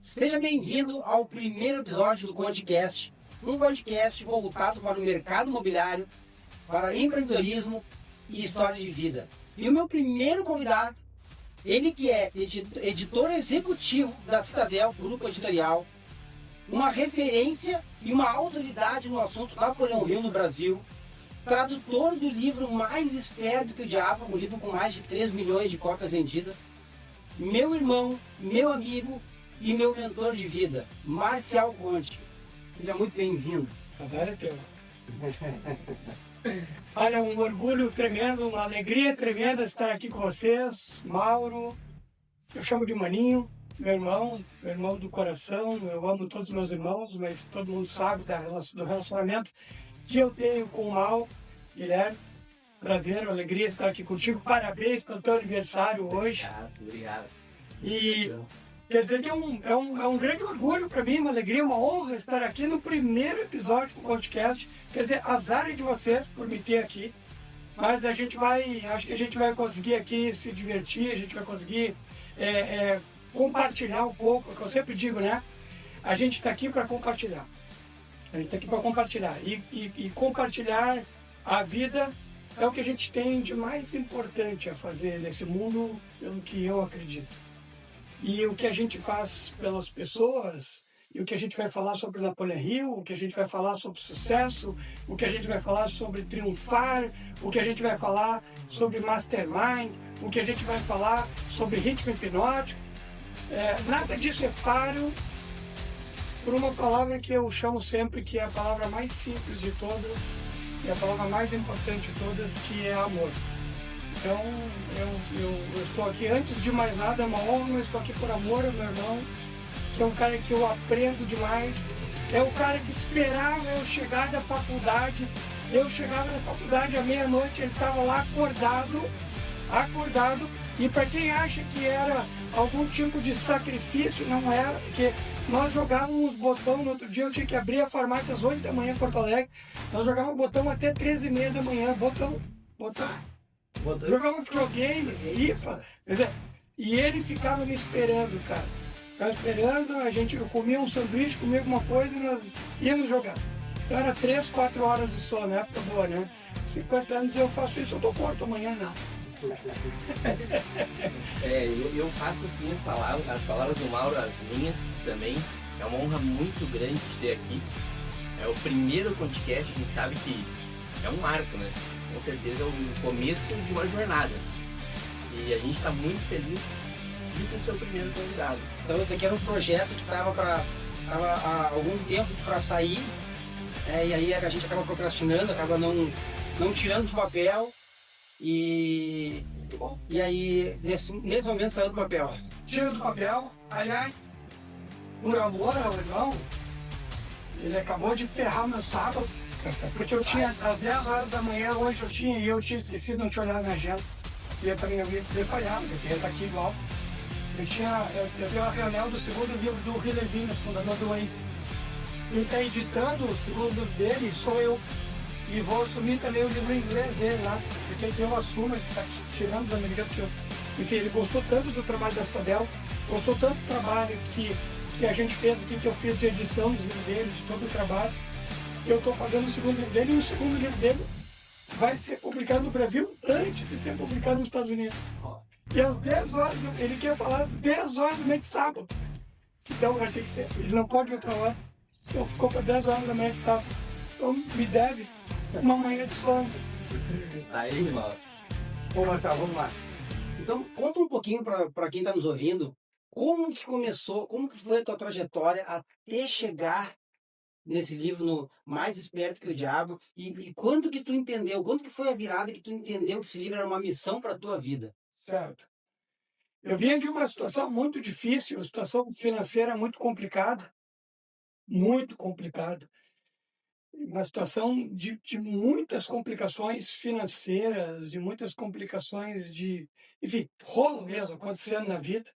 Seja bem-vindo ao primeiro episódio do Condecast, um podcast voltado para o mercado imobiliário, para empreendedorismo e história de vida. E o meu primeiro convidado, ele que é editor executivo da Citadel Grupo Editorial, uma referência e uma autoridade no assunto Napoleão Hill no Brasil, tradutor do livro Mais Esperto que o Diabo, um livro com mais de 3 milhões de cópias vendidas, meu irmão, meu amigo e meu mentor de vida, Marcial Conte. Seja muito bem-vindo. Azar é teu. Olha, um orgulho tremendo, uma alegria tremenda estar aqui com vocês. Mauro, eu chamo de Maninho, meu irmão do coração. Eu amo todos os meus irmãos, mas todo mundo sabe do relacionamento que eu tenho com o Mauro. Guilherme, prazer, alegria estar aqui contigo. Parabéns pelo teu aniversário hoje. Obrigado. E quer dizer que é um grande orgulho para mim, uma alegria, uma honra estar aqui no primeiro episódio do podcast. Quer dizer, azar é de vocês por me ter aqui, mas acho que a gente vai conseguir aqui se divertir, a gente vai conseguir compartilhar um pouco, é o que eu sempre digo, né? A gente está aqui para compartilhar. A gente está aqui para compartilhar. E compartilhar a vida é o que a gente tem de mais importante a fazer nesse mundo, pelo que eu acredito. E o que a gente faz pelas pessoas, e o que a gente vai falar sobre Napoleão Hill, o que a gente vai falar sobre sucesso, o que a gente vai falar sobre triunfar, o que a gente vai falar sobre mastermind, o que a gente vai falar sobre ritmo hipnótico. Nada disso é páreo por uma palavra que eu chamo sempre que é a palavra mais simples de todas, e a palavra mais importante de todas, que é amor. Então, eu estou aqui, antes de mais nada, é uma honra, eu estou aqui por amor ao meu irmão, que é um cara que eu aprendo demais, é o cara que esperava eu chegar da faculdade. Eu chegava na faculdade à meia-noite, ele estava lá acordado, e para quem acha que era algum tipo de sacrifício, não era, porque nós jogávamos botão. No outro dia eu tinha que abrir a farmácia às 8 da manhã em Porto Alegre, nós jogávamos botão até 13h30 da manhã, botão. Jogava videogame, FIFA, e ele ficava me esperando, cara. Ficava esperando, eu comia um sanduíche, comia alguma coisa e nós íamos jogar. Então era 3, 4 horas de sono, na época boa, né? 50 anos eu faço isso, eu tô morto amanhã, não. Eu faço assim as palavras do Mauro, as minhas também. É uma honra muito grande te ter aqui. É o primeiro podcast, a gente sabe que é um marco, né? Com certeza é o começo de uma jornada. E a gente está muito feliz de ter seu primeiro convidado. Então esse aqui era um projeto que estava há algum tempo para sair, e aí a gente acaba procrastinando, acaba não tirando do papel, e aí nesse momento saiu do papel. Tira do papel, aliás, por amor ao irmão, ele acabou de ferrar meu sábado. Porque eu tinha, às 10 horas da manhã, hoje eu tinha esquecido, não tinha olhado na agenda. E eu também havia falhado, porque ele está aqui igual. Eu tenho uma reunião do segundo livro do Rio Levine, fundador do Waze. Quem está editando o segundo livro dele sou eu. E vou assumir também o livro em inglês dele lá, porque eu assumo, ele está tirando da medida que enfim, ele gostou tanto do trabalho da Citadel, gostou tanto do trabalho que a gente fez aqui, que eu fiz de edição do livro dele, de todo o trabalho. Eu estou fazendo o segundo livro dele, e o segundo livro dele vai ser publicado no Brasil antes de ser publicado nos Estados Unidos. E às 10 horas, ele quer falar às 10 horas do mês de sábado. Então vai ter que ser, ele não pode outra hora. Então ficou para 10 horas da manhã de sábado. Então me deve uma manhã de sono. Aí, irmão. Bom, Marcelo, vamos lá. Então conta um pouquinho para quem está nos ouvindo, como que começou, como que foi a tua trajetória até chegar nesse livro, no Mais Esperto que o Diabo, e quando que tu entendeu, quando que foi a virada que tu entendeu que esse livro era uma missão para a tua vida? Certo. Eu vinha de uma situação muito difícil, uma situação financeira muito complicada, uma situação de muitas complicações financeiras, de muitas complicações enfim, rolo mesmo acontecendo na vida.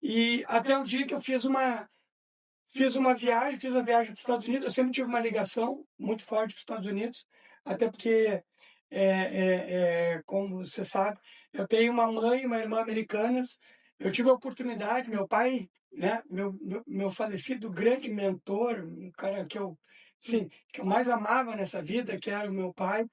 E até o dia que eu fiz uma viagem para os Estados Unidos. Eu sempre tive uma ligação muito forte para os Estados Unidos, até porque, como você sabe, eu tenho uma mãe e uma irmã americanas, Eu tive a oportunidade, meu pai, né, meu falecido grande mentor, um cara que eu, sim, que eu mais amava nessa vida, que era o meu pai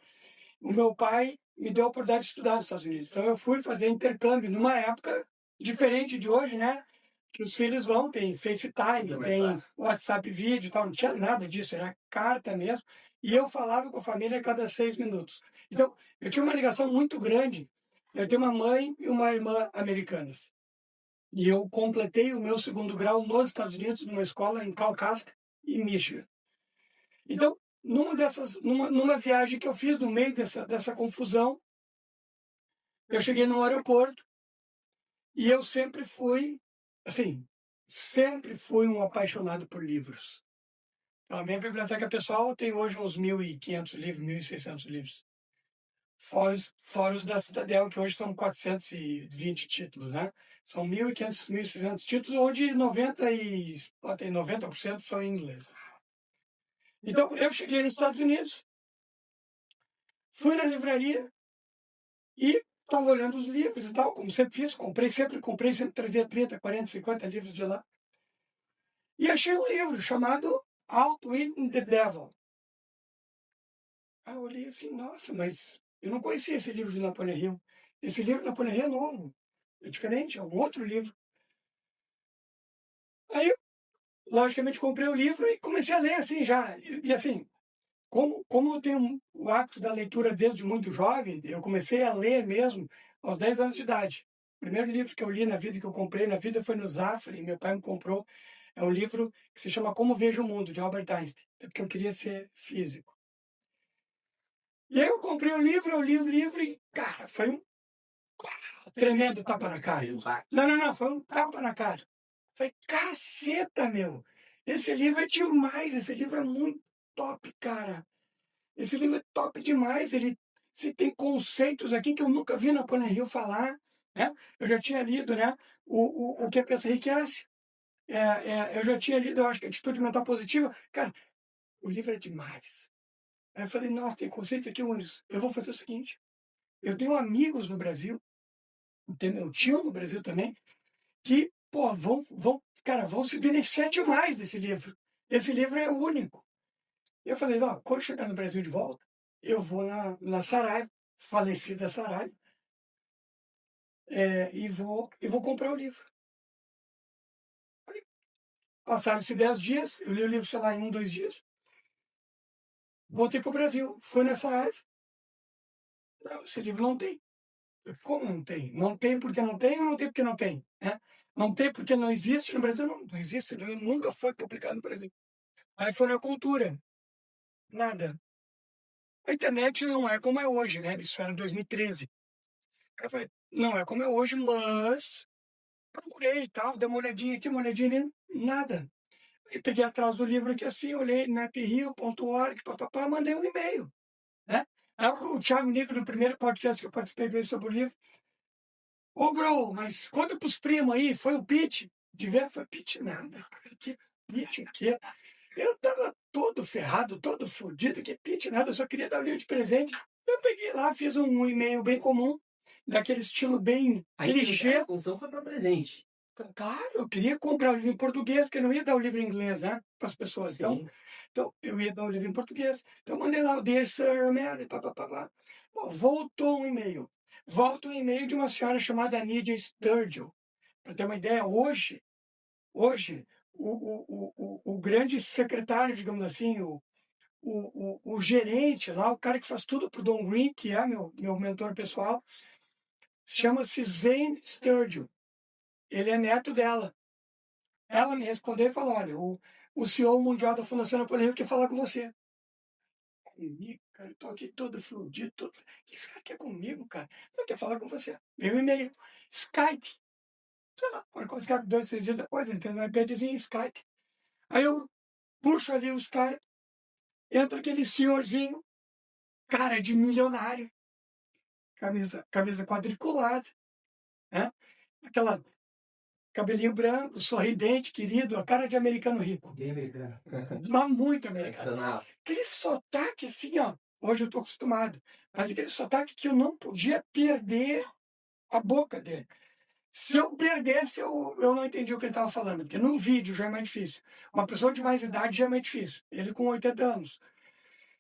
me deu a oportunidade de estudar nos Estados Unidos. Então eu fui fazer intercâmbio numa época diferente de hoje, né? Que os filhos vão, tem FaceTime, tem WhatsApp vídeo e tal, não tinha nada disso, era carta mesmo. E eu falava com a família a cada 6 minutos. Então, eu tinha uma ligação muito grande. Eu tenho uma mãe e uma irmã americanas. E eu completei o meu segundo grau nos Estados Unidos, numa escola em Kalkaska, em Michigan. Então, numa viagem que eu fiz no meio dessa confusão, eu cheguei no aeroporto e eu sempre fui, assim, sempre fui um apaixonado por livros. A minha biblioteca pessoal tem hoje uns 1.500 livros, 1.600 livros. Fora os da Citadel, que hoje são 420 títulos, né? São 1.500, 1.600 títulos, onde 90% são em inglês. Então, eu cheguei nos Estados Unidos, fui na livraria e estava olhando os livros e tal, como sempre fiz, sempre trazia 30, 40, 50 livros de lá. E achei um livro chamado Outwitting the Devil. Aí eu olhei assim, nossa, mas eu não conhecia esse livro de Napoleon Hill. Esse livro de Napoleon Hill é novo, é diferente, é um outro livro. Aí eu, logicamente, comprei o livro e comecei a ler assim já. E assim, como eu tenho o hábito da leitura desde muito jovem, eu comecei a ler mesmo aos 10 anos de idade. O primeiro livro que eu li na vida, que eu comprei na vida, foi no Zafra, meu pai me comprou. É um livro que se chama Como Vejo o Mundo, de Albert Einstein, porque eu queria ser físico. E aí eu comprei o livro, eu li o livro e, cara, foi um tremendo tapa na cara. Não, foi um tapa na cara. Falei, caceta, meu! Esse livro é demais, esse livro é muito top, cara. Esse livro é top demais, se tem conceitos aqui que eu nunca vi Napoleon Hill falar, né? Eu já tinha lido, né, o que pensa enriquece. Eu já tinha lido, eu acho que Atitude Mental Positiva. Cara, o livro é demais. Aí eu falei, nossa, tem conceitos aqui únicos. Eu vou fazer o seguinte, eu tenho amigos no Brasil, tem meu tio no Brasil também, que, pô, vão se beneficiar demais desse livro. Esse livro é único. Eu falei, ó, quando chegar no Brasil de volta, eu vou na Saraiva, falecida Saraiva, e vou comprar o livro. Passaram-se 10 dias, eu li o livro, sei lá, em 1, 2 dias. Voltei para o Brasil, fui nessa Saraiva. Não, esse livro não tem. Como não tem? Não tem porque não tem ou não tem porque não tem? Né? Não tem porque não existe no Brasil? Não existe, nunca foi publicado no Brasil. Aí foi na Cultura. Nada. A internet não é como é hoje, né? Isso era em 2013. Aí eu falei, não é como é hoje, mas procurei e tal, dei uma olhadinha aqui, uma olhadinha ali, nada. Aí peguei atrás do livro aqui assim, olhei naphill.org, papapá, mandei um e-mail, né? Aí o Thiago Nico, do primeiro podcast que eu participei sobre o livro, ô, bro, mas conta pros primos aí, foi o pitch? De ver, foi pitch nada, cara, que pitch o quê? Eu tava todo ferrado, todo fodido, que pitch nada, eu só queria dar o livro de presente. Eu peguei lá, fiz um e-mail bem comum, daquele estilo bem clichê. A função foi para presente. Claro, eu queria comprar o livro em português, porque eu não ia dar o livro em inglês, né, para as pessoas. Então, eu ia dar o livro em português. Então, eu mandei lá o Dear Sir, Mary, papapá. Voltou um e-mail. Volta um e-mail de uma senhora chamada Nydia Sturgill. Para ter uma ideia, hoje o grande secretário, digamos assim, o gerente lá, o cara que faz tudo para o Don Green, que é meu mentor pessoal, chama-se Zane Sturgill. Ele é neto dela. Ela me respondeu e falou, olha, o CEO mundial da Fundação Napoleão Hill quer falar com você. Comigo, cara, eu tô aqui todo fludido, todo... O que esse cara quer comigo, cara? Ele quer falar com você. Meu e-mail, Skype. Sei lá, marcou o Skype 2, 3 dias depois, entrei no iPadzinho Skype. Aí eu puxo ali o Skype, entra aquele senhorzinho, cara de milionário, camisa quadriculada, né? Aquela cabelinho branco, sorridente, querido, a cara de americano rico. Bem americano. Mas muito americano. Tradicional. Aquele sotaque assim, ó. Hoje eu estou acostumado. Mas aquele sotaque que eu não podia perder a boca dele. Se eu perdesse, eu não entendi o que ele estava falando, porque no vídeo já é mais difícil. Uma pessoa de mais idade já é mais difícil. Ele com 80 anos.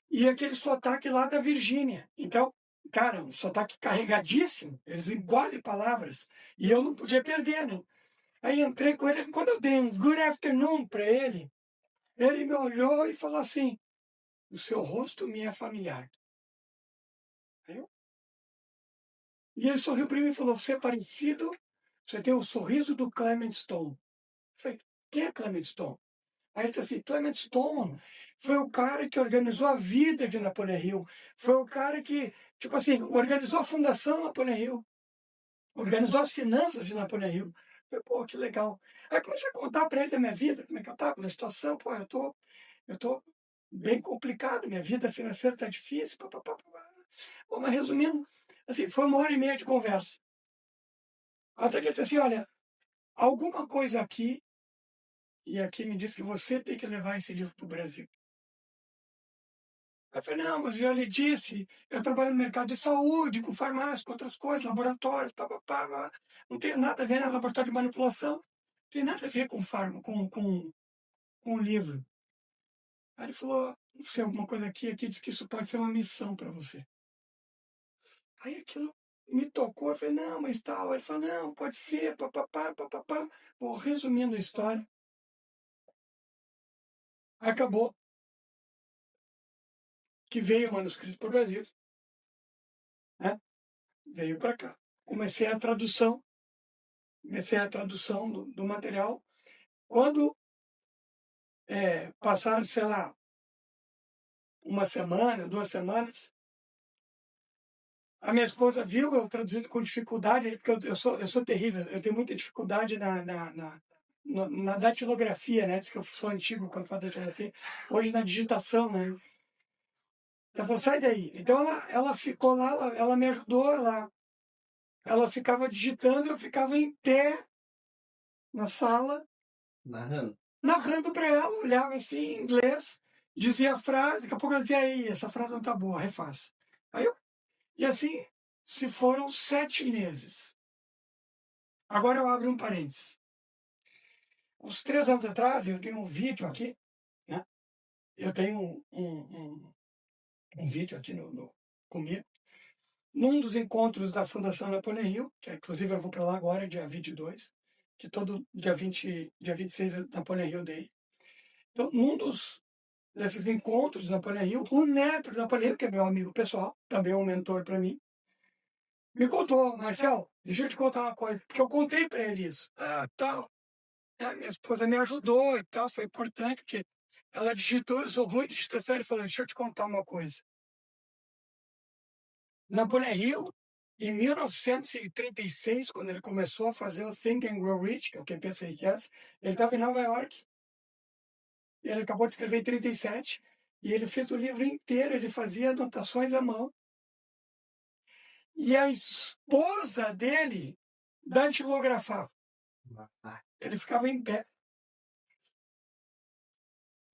E aquele sotaque lá da Virgínia. Então, cara, um sotaque carregadíssimo. Eles engolem palavras. E eu não podia perder, né? Aí entrei com ele. Quando eu dei um good afternoon para ele me olhou e falou assim: o seu rosto me é familiar. Aí E ele sorriu para mim e falou: você é parecido, você tem o sorriso do Clement Stone. Eu falei: quem é Clement Stone? Aí ele disse assim: Clement Stone foi o cara que organizou a vida de Napoleão Hill. Foi o cara que, tipo assim, organizou a fundação Napoleão Hill. Organizou as finanças de Napoleão Hill. Eu falei: pô, que legal. Aí comecei a contar para ele da minha vida, como é que eu estava, minha situação. Pô, eu tô bem complicado, minha vida financeira está difícil. Pá, pá, pá, pá. Bom, mas resumindo, assim, foi 1 hora e meia de conversa. Até que ele disse assim: olha, alguma coisa aqui, e aqui me diz que você tem que levar esse livro para o Brasil. Aí eu falei: não, mas eu já lhe disse, eu trabalho no mercado de saúde, com farmácia, com outras coisas, laboratórios, pá, pá, pá, pá. Não tem nada a ver, né? Laboratório de manipulação, não tem nada a ver com com o livro. Aí ele falou: não sei, alguma coisa aqui diz que isso pode ser uma missão para você. Aí aquilo me tocou, eu falei: não, mas tal. Ele falou: não, pode ser, papapá, papapá. Bom, resumindo a história, acabou que veio o manuscrito para o Brasil, né? Veio para cá. Comecei a tradução do material. Quando passaram, sei lá, 1 semana, 2 semanas, a minha esposa viu eu traduzindo com dificuldade, porque eu sou terrível, eu tenho muita dificuldade na datilografia, né? Diz que eu sou antigo quando falo datilografia. Hoje na digitação, né? Ela falou: sai daí. Então ela ficou lá, ela me ajudou, ela ficava digitando, eu ficava em pé na sala, narrando para ela, olhava assim em inglês, dizia a frase, daqui a pouco ela dizia: aí, essa frase não tá boa, refaz. E assim se foram 7 meses. Agora eu abro um parênteses. Uns 3 anos atrás, eu tenho um vídeo aqui, né? Eu tenho um vídeo aqui comigo, num dos encontros da Fundação Napoleão Hill, que inclusive eu vou para lá agora, dia 22, que todo dia 26 é Napoleão Hill Day. Então, desses encontros de Napoleão Hill, o neto de Napoleão Hill, que é meu amigo pessoal, também é um mentor para mim, me contou: Marcel, deixa eu te contar uma coisa, porque eu contei para ele isso. Tal. Minha esposa me ajudou e tal, foi importante, porque ela digitou, eu sou ruim de digitação, ele falou: deixa eu te contar uma coisa. Napoleão Hill, em 1936, quando ele começou a fazer o Think and Grow Rich, que é o Quem Pensa Enriquece, ele estava em Nova York. Ele acabou de escrever em 37, e ele fez o livro inteiro, ele fazia anotações à mão. E a esposa dele datilografava. Ele ficava em pé.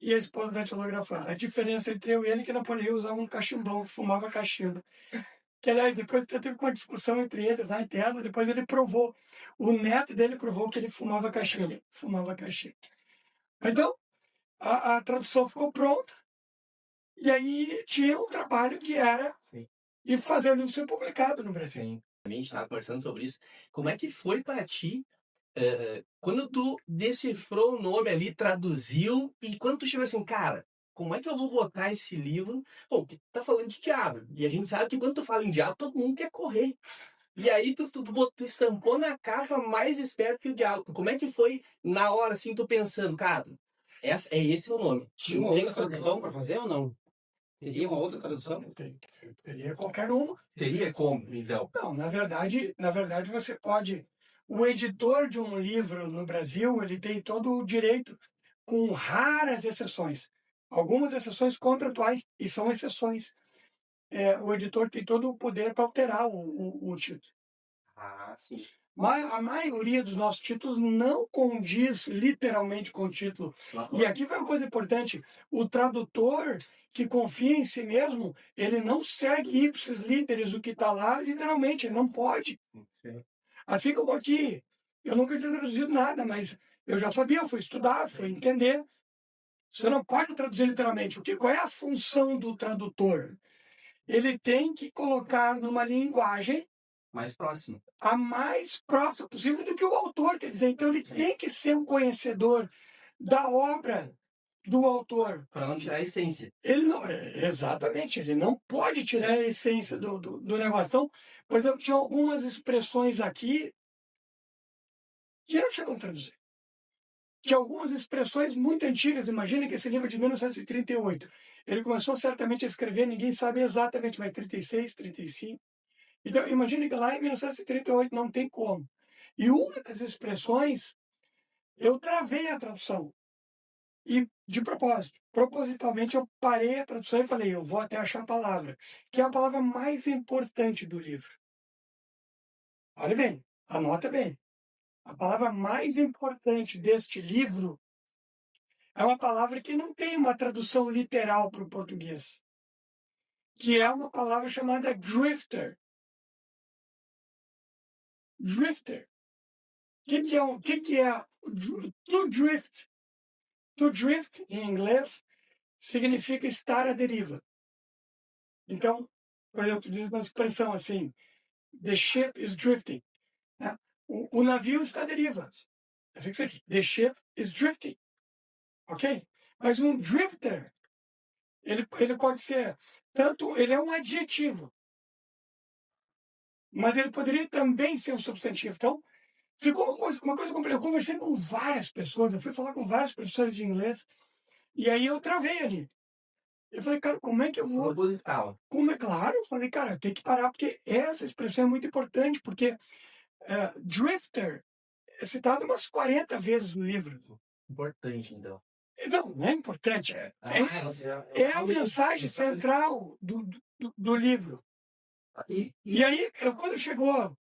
E a esposa datilografava. A diferença entre eu e ele é que Napoleão usava um cachimbão, fumava cachimbo. Que, aliás, depois teve uma discussão entre eles na interna, depois ele provou. O neto dele provou que ele fumava cachimbo. Então, a tradução ficou pronta. E aí tinha um trabalho que era de fazer o livro ser publicado no Brasil. Sim. A gente estava conversando sobre isso. Como é que foi para ti quando tu decifrou o nome ali, traduziu, e quando tu chegou assim: cara, como é que eu vou botar esse livro? Bom, tu tá falando de diabo. E a gente sabe que quando tu fala em diabo, todo mundo quer correr. E aí tu estampou na capa mais esperto que o diabo. Como é que foi na hora, assim, tu pensando: cara, esse o nome? Tinha uma outra tradução para fazer ou não? Teria uma outra tradução? Teria qualquer uma. Teria como, então? Não, na verdade você pode. O editor de um livro no Brasil, ele tem todo o direito, com raras exceções. Algumas exceções contratuais, e são exceções. O editor tem todo o poder para alterar o título. Sim. Mas a maioria dos nossos títulos não condiz literalmente com o título. E aqui foi uma coisa importante: o tradutor que confia em si mesmo, ele não segue ipsis literis o que está lá literalmente, ele não pode. Sim. Assim como aqui, Eu nunca tinha traduzido nada, mas eu já sabia, eu fui estudar, fui entender. Você não pode traduzir literalmente. Qual é a função do tradutor? Ele tem que colocar numa linguagem Mais próximo. a mais próxima possível do que o autor quer dizer. Então, ele tem que ser um conhecedor da obra do autor. Para não tirar a essência. Ele não, exatamente, ele não pode tirar a essência do negócio. Então, por exemplo, tinha algumas expressões aqui que não chegam a traduzir. Tinha algumas expressões muito antigas. Imagina que esse livro é de 1938. Ele começou certamente a escrever, ninguém sabe exatamente, mas 36, 35. Então, imagina que lá em 1938 não tem como. E uma das expressões, eu travei a tradução. E, de propósito, propositalmente, eu parei a tradução e falei, eu vou até achar a palavra, que é a palavra mais importante do livro. Olha bem, anota bem. A palavra mais importante deste livro é uma palavra que não tem uma tradução literal para o português, que é uma palavra chamada drifter. Drifter. O que é to drift? To drift, em inglês, significa estar à deriva. Então, por exemplo, diz uma expressão assim, the ship is drifting. Né? O navio está à deriva. Assim que seja, the ship is drifting. Ok? Mas um drifter, ele pode ser, tanto, ele é um adjetivo, mas ele poderia também ser um substantivo. Então, ficou uma coisa complicada. Eu conversei com várias pessoas, eu fui falar com vários professores de inglês, e aí eu travei ali. Eu falei, cara, como é que eu vou... Proposital. Claro, eu falei, cara, eu tenho que parar, porque essa expressão é muito importante, porque drifter é citado umas 40 vezes no livro. Importante, então. Não é importante. É a mensagem central do livro. E aí, quando chegou,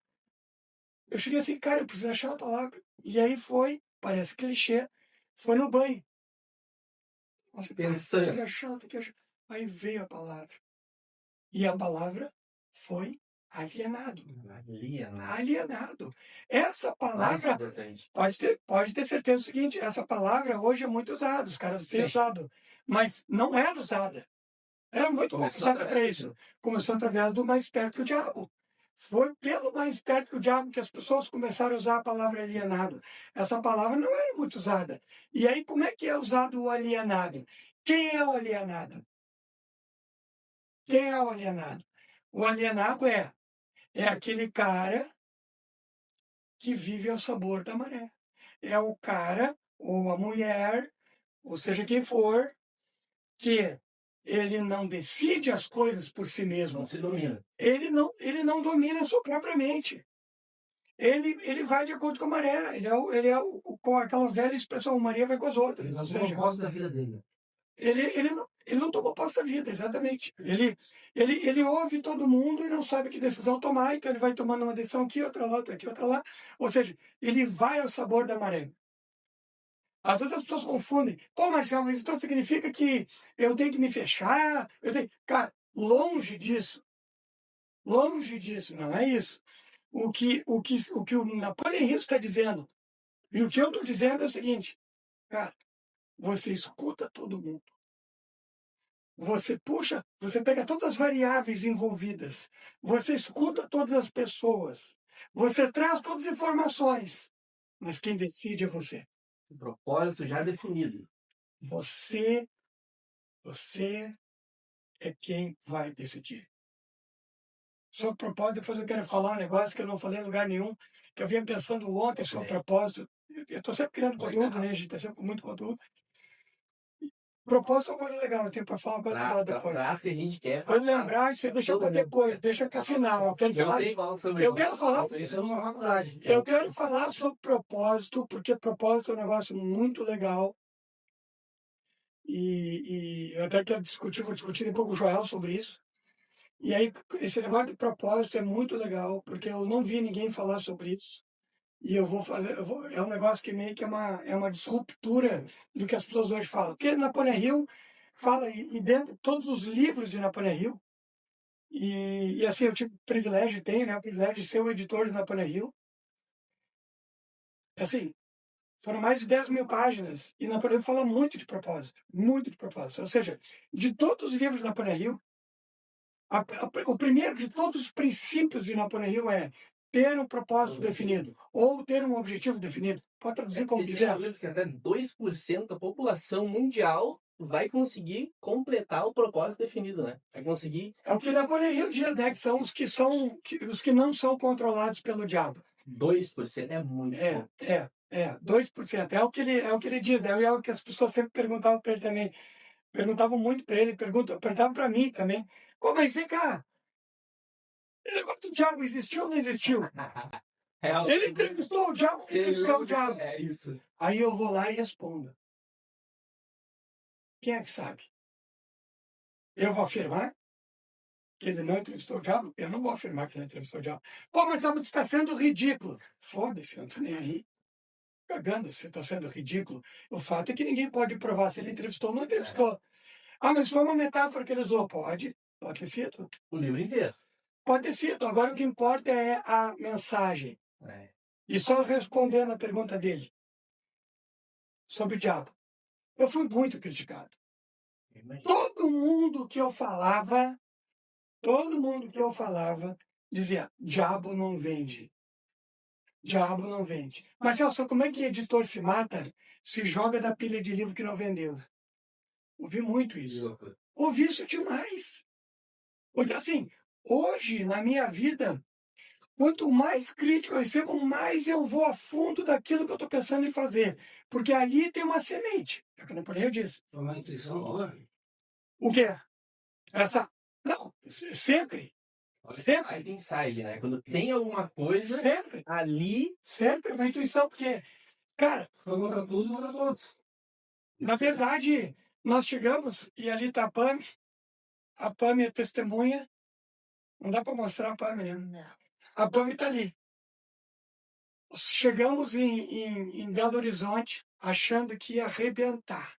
eu cheguei assim, cara, eu preciso achar a palavra. E aí parece clichê, foi no banho. Nossa, Pensando. tem que achar. Aí veio a palavra. E a palavra foi alienado. Alienado. Essa palavra, pode ter certeza do seguinte, essa palavra hoje é muito usada, os caras têm usado, mas não era usada. Era muito pouco usada para isso. Começou através do mais perto que o diabo. Foi pelo mais perto que o diabo que as pessoas começaram a usar a palavra alienado. Essa palavra não era muito usada. E aí, como é que é usado o alienado? Quem é o alienado? Quem é o alienado? O alienado é aquele cara que vive ao sabor da maré. É o cara ou a mulher, ou seja quem for, que ele não decide as coisas por si mesmo. Não se domina. Ele não domina a sua própria mente. Ele vai de acordo com a maré. Com aquela velha expressão, Maria vai com as outras. Ele não Ou seja, gosta da vida dele. Ele não toma posse da vida, exatamente. Ele ouve todo mundo e não sabe que decisão tomar, então ele vai tomando uma decisão aqui, outra lá, outra aqui, outra lá. Ou seja, ele vai ao sabor da maré. Às vezes as pessoas confundem. Pô, Marcelo, mas então significa que eu tenho que me fechar? Cara, longe disso. Longe disso, não é isso. O que o Napoleon Hill está dizendo, e o que eu estou dizendo é o seguinte, cara, você escuta todo mundo. Você pega todas as variáveis envolvidas. Você escuta todas as pessoas. Você traz todas as informações. Mas quem decide é você. O propósito já definido. Você é quem vai decidir. Sobre propósito, depois eu quero falar um negócio que eu não falei em lugar nenhum, que eu vinha pensando ontem sobre propósito. Eu estou sempre criando conteúdo, né? A gente está sempre com muito conteúdo. Propósito é uma coisa legal, eu tenho para falar uma coisa legal depois. Traz que a gente quer. Pode lembrar, isso deixa para depois, deixa para o final. Eu quero falar sobre propósito, porque propósito é um negócio muito legal. E eu até quero vou discutir um pouco com o Joel sobre isso. E aí, esse negócio de propósito é muito legal, porque eu não vi ninguém falar sobre isso. E eu vou fazer, é um negócio que meio que é uma disruptura do que as pessoas hoje falam. Porque Napoleon Hill fala, e dentro de todos os livros de Napoleon Hill, e assim, eu tive o privilégio, tenho, né, o privilégio de ser o editor de Napoleon Hill. assim, foram mais de 10 mil páginas, e Napoleão fala muito de propósito, muito de propósito. Ou seja, de todos os livros de Napoleão Hill, o primeiro de todos os princípios de Napoleão Hill é ter um propósito definido, ou ter um objetivo definido. Pode traduzir como quiser. Que até 2% da população mundial vai conseguir completar o propósito definido, né? Vai conseguir. É o que Napoleão Hill diz, né? Que são os que não são controlados pelo diabo. 2% é muito pouco. 2%. É o que ele diz, né? É o que as pessoas sempre perguntavam para ele também. Perguntavam muito para ele, perguntavam para mim também. Pô, mas vem cá, o negócio do diabo existiu ou não existiu? Ele entrevistou o diabo, entrevistou o diabo. É isso. Aí eu vou lá e respondo. Quem é que sabe? Eu vou afirmar que ele não entrevistou o diabo? Eu não vou afirmar que ele entrevistou o diabo. Pô, mas tu está sendo ridículo. Foda-se, eu não estou nem aí. Cagando, você está sendo ridículo. O fato é que ninguém pode provar se ele entrevistou ou não entrevistou. Ah, mas foi uma metáfora que ele usou. Pode ter sido. O livro inteiro. Pode ter sido. Agora o que importa é a mensagem. E só respondendo a pergunta dele sobre o diabo. Eu fui muito criticado. Todo mundo que eu falava dizia, diabo não vende. Diabo não vende. Mas, Celso, como é que editor se mata, se joga da pilha de livro que não vendeu? Ouvi muito isso. Ouvi isso demais. Porque, assim, hoje, na minha vida, quanto mais crítico eu recebo, mais eu vou a fundo daquilo que eu estou pensando em fazer. Porque ali tem uma semente. É o que o Napoleão disse. Foi uma intuição tua? O quê? Não, sempre. Sempre. Aí tem insight, né? Quando tem alguma coisa Sempre. ali. Sempre uma intuição, porque, cara, Foi contra tudo e contra todos. na verdade, nós chegamos, e ali está a Pami é testemunha. Não dá para mostrar a Pami, né? Não. A Pami está ali. Chegamos em Belo Horizonte, achando que ia arrebentar.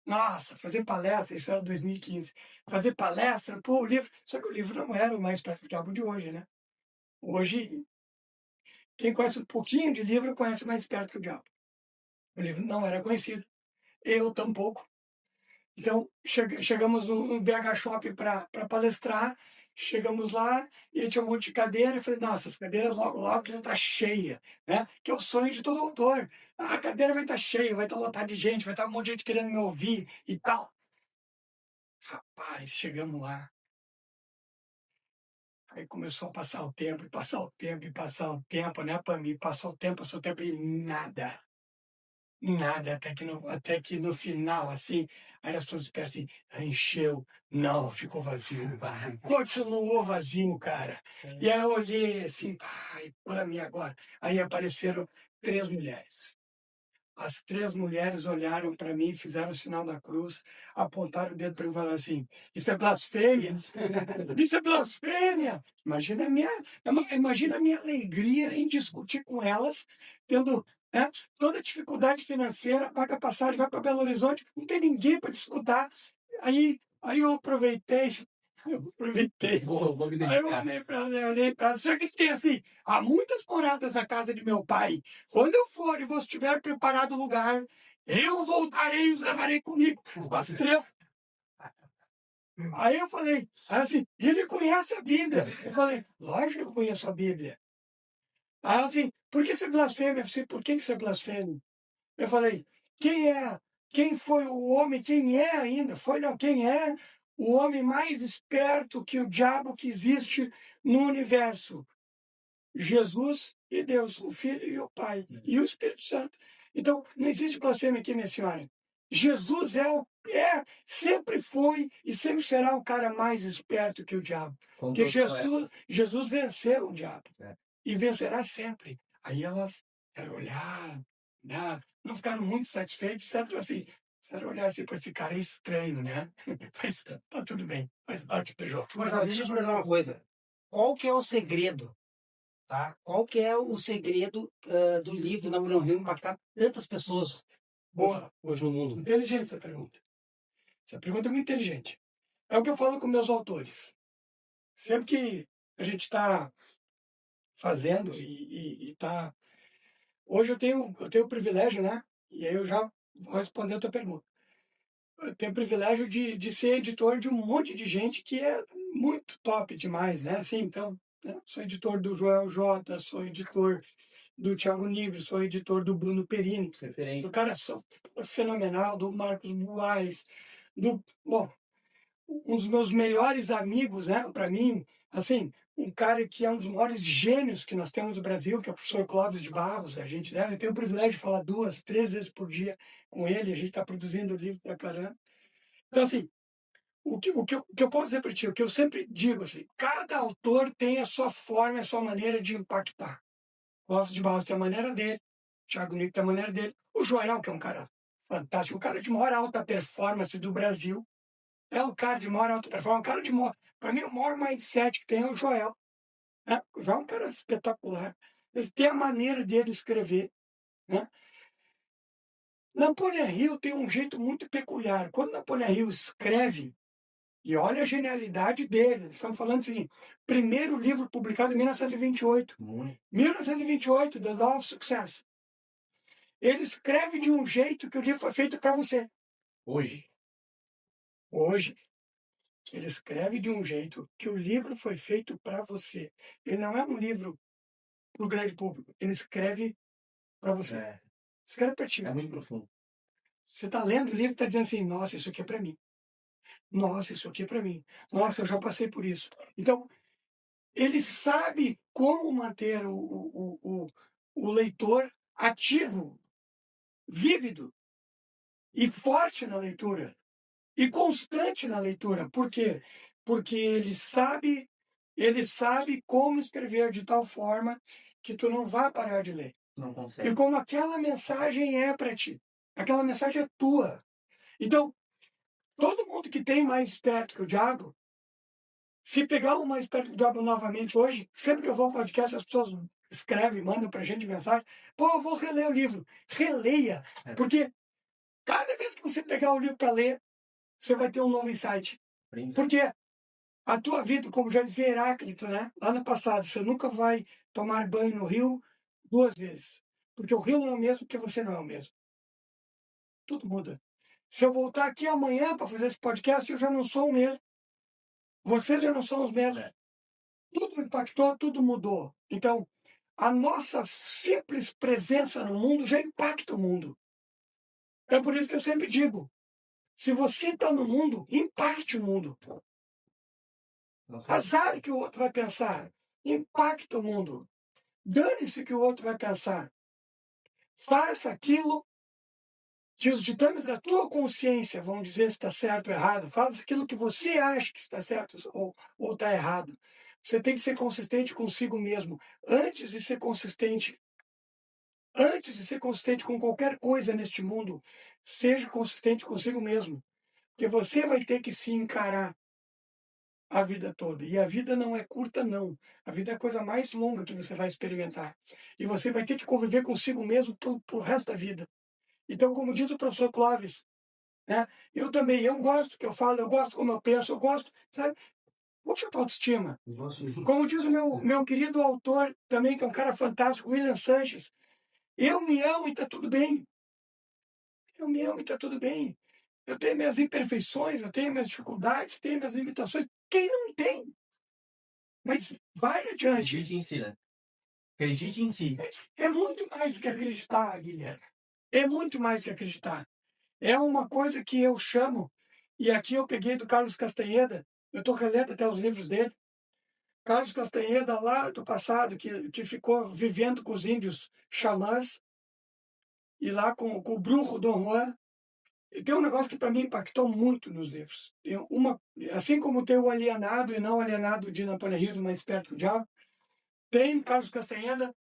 Nossa, fazer palestra, isso era 2015. Fazer palestra, o livro. Só que o livro não era o mais perto do diabo de hoje, né? Hoje, quem conhece um pouquinho de livro conhece mais perto que o diabo. O livro não era conhecido. Eu tampouco. Então, chegamos no BH Shop para palestrar. Chegamos lá e tinha um monte de cadeira. Eu falei, nossa, as cadeiras logo já tá cheia, né? Que é o sonho de todo autor. A cadeira vai estar cheia, vai estar lotada de gente, vai estar um monte de gente querendo me ouvir e tal. Rapaz, chegamos lá. Aí começou a passar o tempo, né, para mim? Passou o tempo e nada. Nada, até que no final, assim, aí as pessoas pensam assim, encheu. Não, ficou vazio. Continuou vazio, cara. E aí eu olhei assim, ai, para mim agora. Aí apareceram 3 mulheres. As 3 mulheres olharam para mim, fizeram o sinal da cruz, apontaram o dedo para mim e falaram assim, isso é blasfêmia, isso é blasfêmia. Imagina a minha alegria em discutir com elas, tendo, né, toda a dificuldade financeira, paga a passagem, vai para Belo Horizonte, não tem ninguém para discutir. Aí eu aproveitei. Aí eu olhei para ela, só que tem assim, há muitas moradas na casa de meu pai. Quando eu for e você tiver preparado o lugar, eu voltarei e os levarei comigo. As 3. Aí eu falei, assim, ele conhece a Bíblia. Eu falei, lógico que eu conheço a Bíblia. Aí assim, por que você blasfema? Eu falei, por que você blasfema? Eu falei, quem foi o homem, quem é ainda? Quem é o homem mais esperto que o diabo que existe no universo? Jesus e Deus, o Filho e o Pai, e o Espírito Santo. Então, não existe blasfêmia aqui, minha senhora. Jesus sempre foi e sempre será o cara mais esperto que o diabo. Porque Jesus venceu o diabo. E vencerá sempre. Aí elas olharam, não ficaram muito satisfeitos, certo? Assim, olhar assim para esse cara é estranho, né? Mas tá tudo bem, faz parte do jogo. Mas deixa eu te perguntar uma coisa. Qual que é o segredo? Tá? Qual que é o segredo do livro Napoleão Hill impactar tantas pessoas hoje no mundo? Inteligente essa pergunta. Essa pergunta é muito inteligente. É o que eu falo com meus autores. Sempre que a gente está fazendo e está Hoje eu tenho o privilégio, né? E aí eu já vou responder a tua pergunta. Eu tenho o privilégio de ser editor de um monte de gente que é muito top demais, né? Assim, então, né? Sou editor do Joel J, sou editor do Thiago Nigro, sou editor do Bruno Perini, do Referência. cara fenomenal, do Marcos Buais, bom, um dos meus melhores amigos, né, para mim, assim, um cara que é um dos maiores gênios que nós temos no Brasil, que é o professor Clóvis de Barros. A gente, né, eu tenho o privilégio de falar 2, 3 vezes por dia com ele, a gente está produzindo livro para caramba. Então, assim, o que eu posso dizer para ti, o que eu sempre digo, assim, cada autor tem a sua forma, a sua maneira de impactar. Clóvis de Barros tem a maneira dele, Thiago Nico tem a maneira dele, o Joel, que é um cara fantástico, um cara de maior alta performance do Brasil, é o cara de maior alta performance, um cara de maior. Para mim, o maior mindset que tem é o Joel. Né? O Joel é um cara espetacular. Ele tem a maneira dele escrever. Né? Napoleon Hill tem um jeito muito peculiar. Quando Napoleon Hill escreve, e olha a genialidade dele, estamos falando assim, primeiro livro publicado em 1928. 1928, The Law of Success. Ele escreve de um jeito que o livro foi feito para você. Hoje. Hoje. Ele escreve de um jeito que o livro foi feito para você. Ele não é um livro para o grande público. Ele escreve para você. Escreve para ti. É muito profundo. Você está lendo o livro e está dizendo assim, nossa, isso aqui é para mim. Nossa, isso aqui é para mim. Nossa, eu já passei por isso. Então, ele sabe como manter o leitor ativo, vívido e forte na leitura. E constante na leitura. Por quê? Porque ele sabe como escrever de tal forma que tu não vai parar de ler. Não consegue. E como aquela mensagem é para ti. Aquela mensagem é tua. Então, todo mundo que tem Mais Esperto que o Diabo, se pegar o Mais Esperto que o Diabo novamente hoje, sempre que eu vou ao podcast, as pessoas escrevem, mandam pra gente mensagem, pô, eu vou reler o livro. Releia. Porque cada vez que você pegar o livro para ler, você vai ter um novo insight. Porque a tua vida, como já dizia Heráclito, né? Lá no passado, você nunca vai tomar banho no rio 2 vezes. Porque o rio não é o mesmo, porque você não é o mesmo. Tudo muda. Se eu voltar aqui amanhã para fazer esse podcast, eu já não sou o mesmo. Vocês já não são os mesmos. Tudo impactou, tudo mudou. Então, a nossa simples presença no mundo já impacta o mundo. É por isso que eu sempre digo, se você está no mundo, impacte o mundo. Azar que o outro vai pensar. Impacta o mundo. Dane-se o que o outro vai pensar. Faça aquilo que os ditames da tua consciência vão dizer se está certo ou errado. Faça aquilo que você acha que está certo ou está errado. Você tem que ser consistente consigo mesmo. Antes de ser consistente com qualquer coisa neste mundo, seja consistente consigo mesmo. Porque você vai ter que se encarar a vida toda. E a vida não é curta, não. A vida é a coisa mais longa que você vai experimentar. E você vai ter que conviver consigo mesmo pro resto da vida. Então, como diz o professor Clóvis, né? Eu também, eu gosto que eu falo, eu gosto como eu penso, eu gosto, sabe? Puxa a autoestima. Como diz o meu querido autor também, que é um cara fantástico, William Sanches, eu me amo e está tudo bem. Eu me amo e está tudo bem. Eu tenho minhas imperfeições, eu tenho minhas dificuldades, tenho minhas limitações. Quem não tem? Mas vai adiante. Acredite em si, né? Acredite em si. É muito mais do que acreditar, Guilherme. É muito mais do que acreditar. É uma coisa que eu chamo, e aqui eu peguei do Carlos Castanheda, eu estou relendo até os livros dele. Carlos Castanheda, lá do passado, que ficou vivendo com os índios xamãs, e lá com o Brujo Dom Juan. E tem um negócio que para mim impactou muito nos livros. Assim como tem o Alienado e Não Alienado de Napoleão Hill, do Mais Esperto que o Diabo, tem Carlos Castanheda,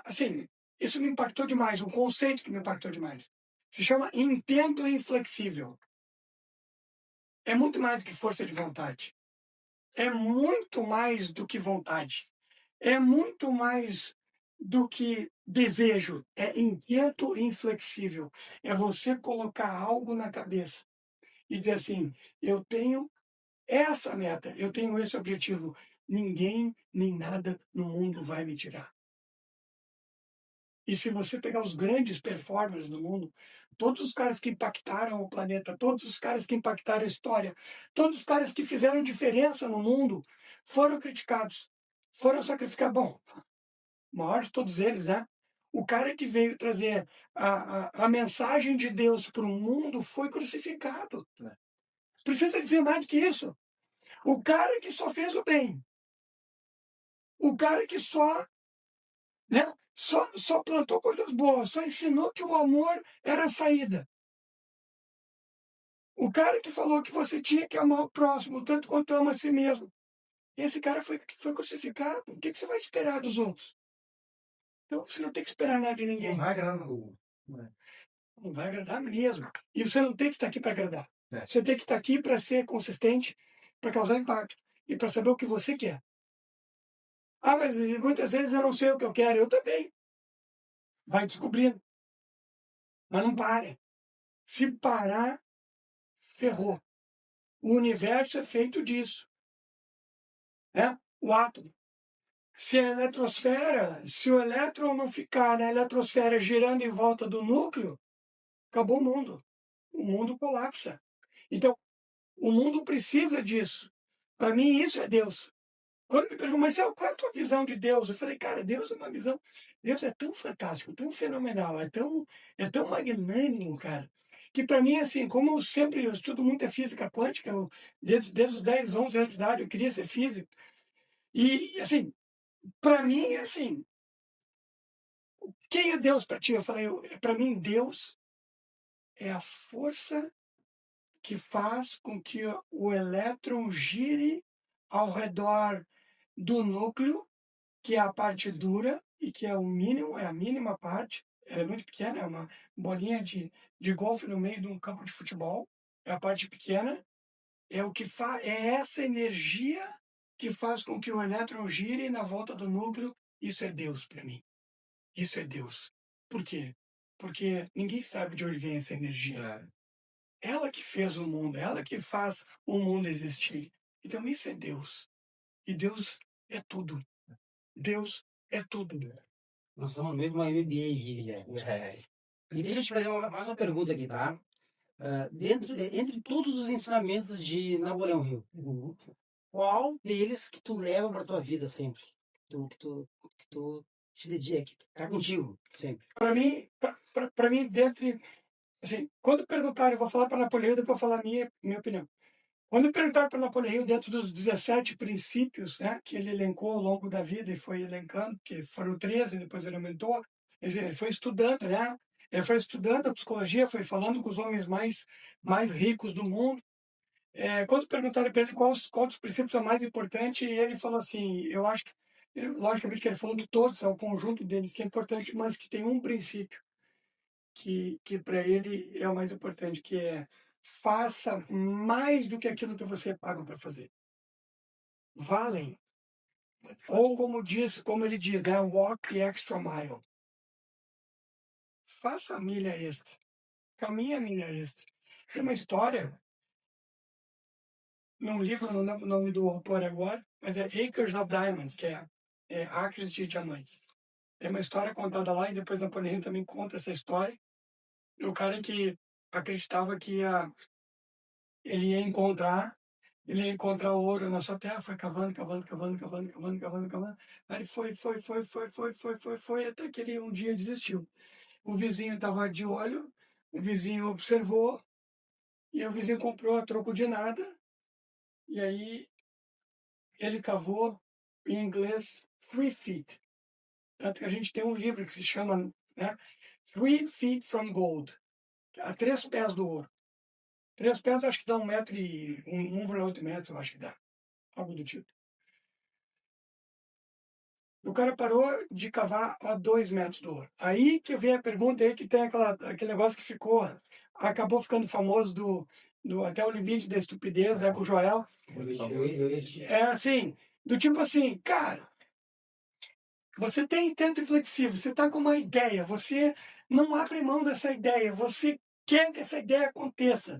assim, isso me impactou demais, um conceito que me impactou demais. Se chama intento inflexível. É muito mais do que força de vontade. É muito mais do que vontade. É muito mais do que desejo. É intento inflexível. É você colocar algo na cabeça e dizer assim, eu tenho essa meta, eu tenho esse objetivo. Ninguém, nem nada no mundo vai me tirar. E se você pegar os grandes performers do mundo, todos os caras que impactaram o planeta, todos os caras que impactaram a história, todos os caras que fizeram diferença no mundo, foram criticados, foram sacrificados. Bom, o maior de todos eles, né? O cara que veio trazer a mensagem de Deus para o mundo foi crucificado. Precisa dizer mais do que isso. O cara que só fez o bem, o cara que né, só plantou coisas boas, só ensinou que o amor era a saída. O cara que falou que você tinha que amar o próximo tanto quanto ama a si mesmo. Esse cara foi crucificado. O que você vai esperar dos outros? Então você não tem que esperar nada de ninguém. Não vai agradar o... Não vai agradar mesmo. E você não tem que estar aqui para agradar. É. Você tem que estar aqui para ser consistente, para causar impacto e para saber o que você quer. Ah, mas muitas vezes eu não sei o que eu quero. Eu também. Vai descobrindo. Mas não pare. Se parar, ferrou. O universo é feito disso. Né? O átomo. Se a eletrosfera, se o elétron não ficar na eletrosfera girando em volta do núcleo, acabou o mundo. O mundo colapsa. Então, o mundo precisa disso. Para mim, isso é Deus. Quando me perguntam, mas qual é a tua visão de Deus? Eu falei, cara, Deus é uma visão. Deus é tão fantástico, tão fenomenal, é tão magnânimo, cara, que para mim, assim, como eu estudo muita física quântica, desde os 10, 11 anos de idade, eu queria ser físico. E, assim, para mim, assim, quem é Deus para ti? Eu falei, para mim, Deus é a força que faz com que o elétron gire ao redor do núcleo, que é a parte dura e que é o mínimo, é a mínima parte, é muito pequena, é uma bolinha de golfe no meio de um campo de futebol, é a parte pequena, é o que é essa energia que faz com que o elétron gire na volta do núcleo. Isso é Deus para mim. Isso é Deus. Por quê? Porque ninguém sabe de onde vem essa energia. Ela que fez o mundo, ela que faz o mundo existir. Então isso é Deus. E Deus é tudo. Deus é tudo. Nós estamos no meio de uma MBA aqui, Guilherme. E deixa eu te fazer mais uma pergunta aqui, tá? Entre todos os ensinamentos de Napoleão Hill, qual deles que tu leva para tua vida sempre? Que tu te dedica, que tá contigo sempre? Para mim, assim, quando perguntarem, eu vou falar para Napoleão, depois eu vou falar a minha opinião. Quando perguntaram para Napoleão, dentro dos 17 princípios, né, que ele elencou ao longo da vida e foi elencando, que foram 13, depois ele aumentou, ele foi estudando, né? Ele foi estudando a psicologia, foi falando com os homens mais ricos do mundo. Quando perguntaram para ele qual dos princípios é mais importante, ele falou assim, eu acho que, logicamente que ele falou de todos, é o conjunto deles que é importante, mas que tem um princípio que para ele é o mais importante, que é faça mais do que aquilo que você paga para fazer. Valem. Ou como ele diz, né? Walk the extra mile. Faça a milha extra. Caminhe a milha extra. Tem uma história, num livro, não lembro o nome do autor agora, mas é Acres of Diamonds, que é Acres de Diamantes. Tem uma história contada lá, e depois Napoleão também conta essa história. O cara que acreditava que ele ia encontrar o ouro na sua terra, foi cavando. Aí ele foi, até que ele um dia desistiu. O vizinho estava de olho, o vizinho observou, e o vizinho comprou a troco de nada, e aí ele cavou, em inglês, 3 feet. Tanto que a gente tem um livro que se chama, né, 3 feet from gold, a 3 pés do ouro. 3 pés acho que dá 1,8 metros, eu acho que dá. Algo do tipo. O cara parou de cavar a 2 metros do ouro. Aí que vem a pergunta, aí que tem aquele negócio que acabou ficando famoso até o limite da estupidez, né, com o Joel. É assim, do tipo assim, cara, você tem intento inflexível, você está com uma ideia, você não abre mão dessa ideia, você quer que essa ideia aconteça.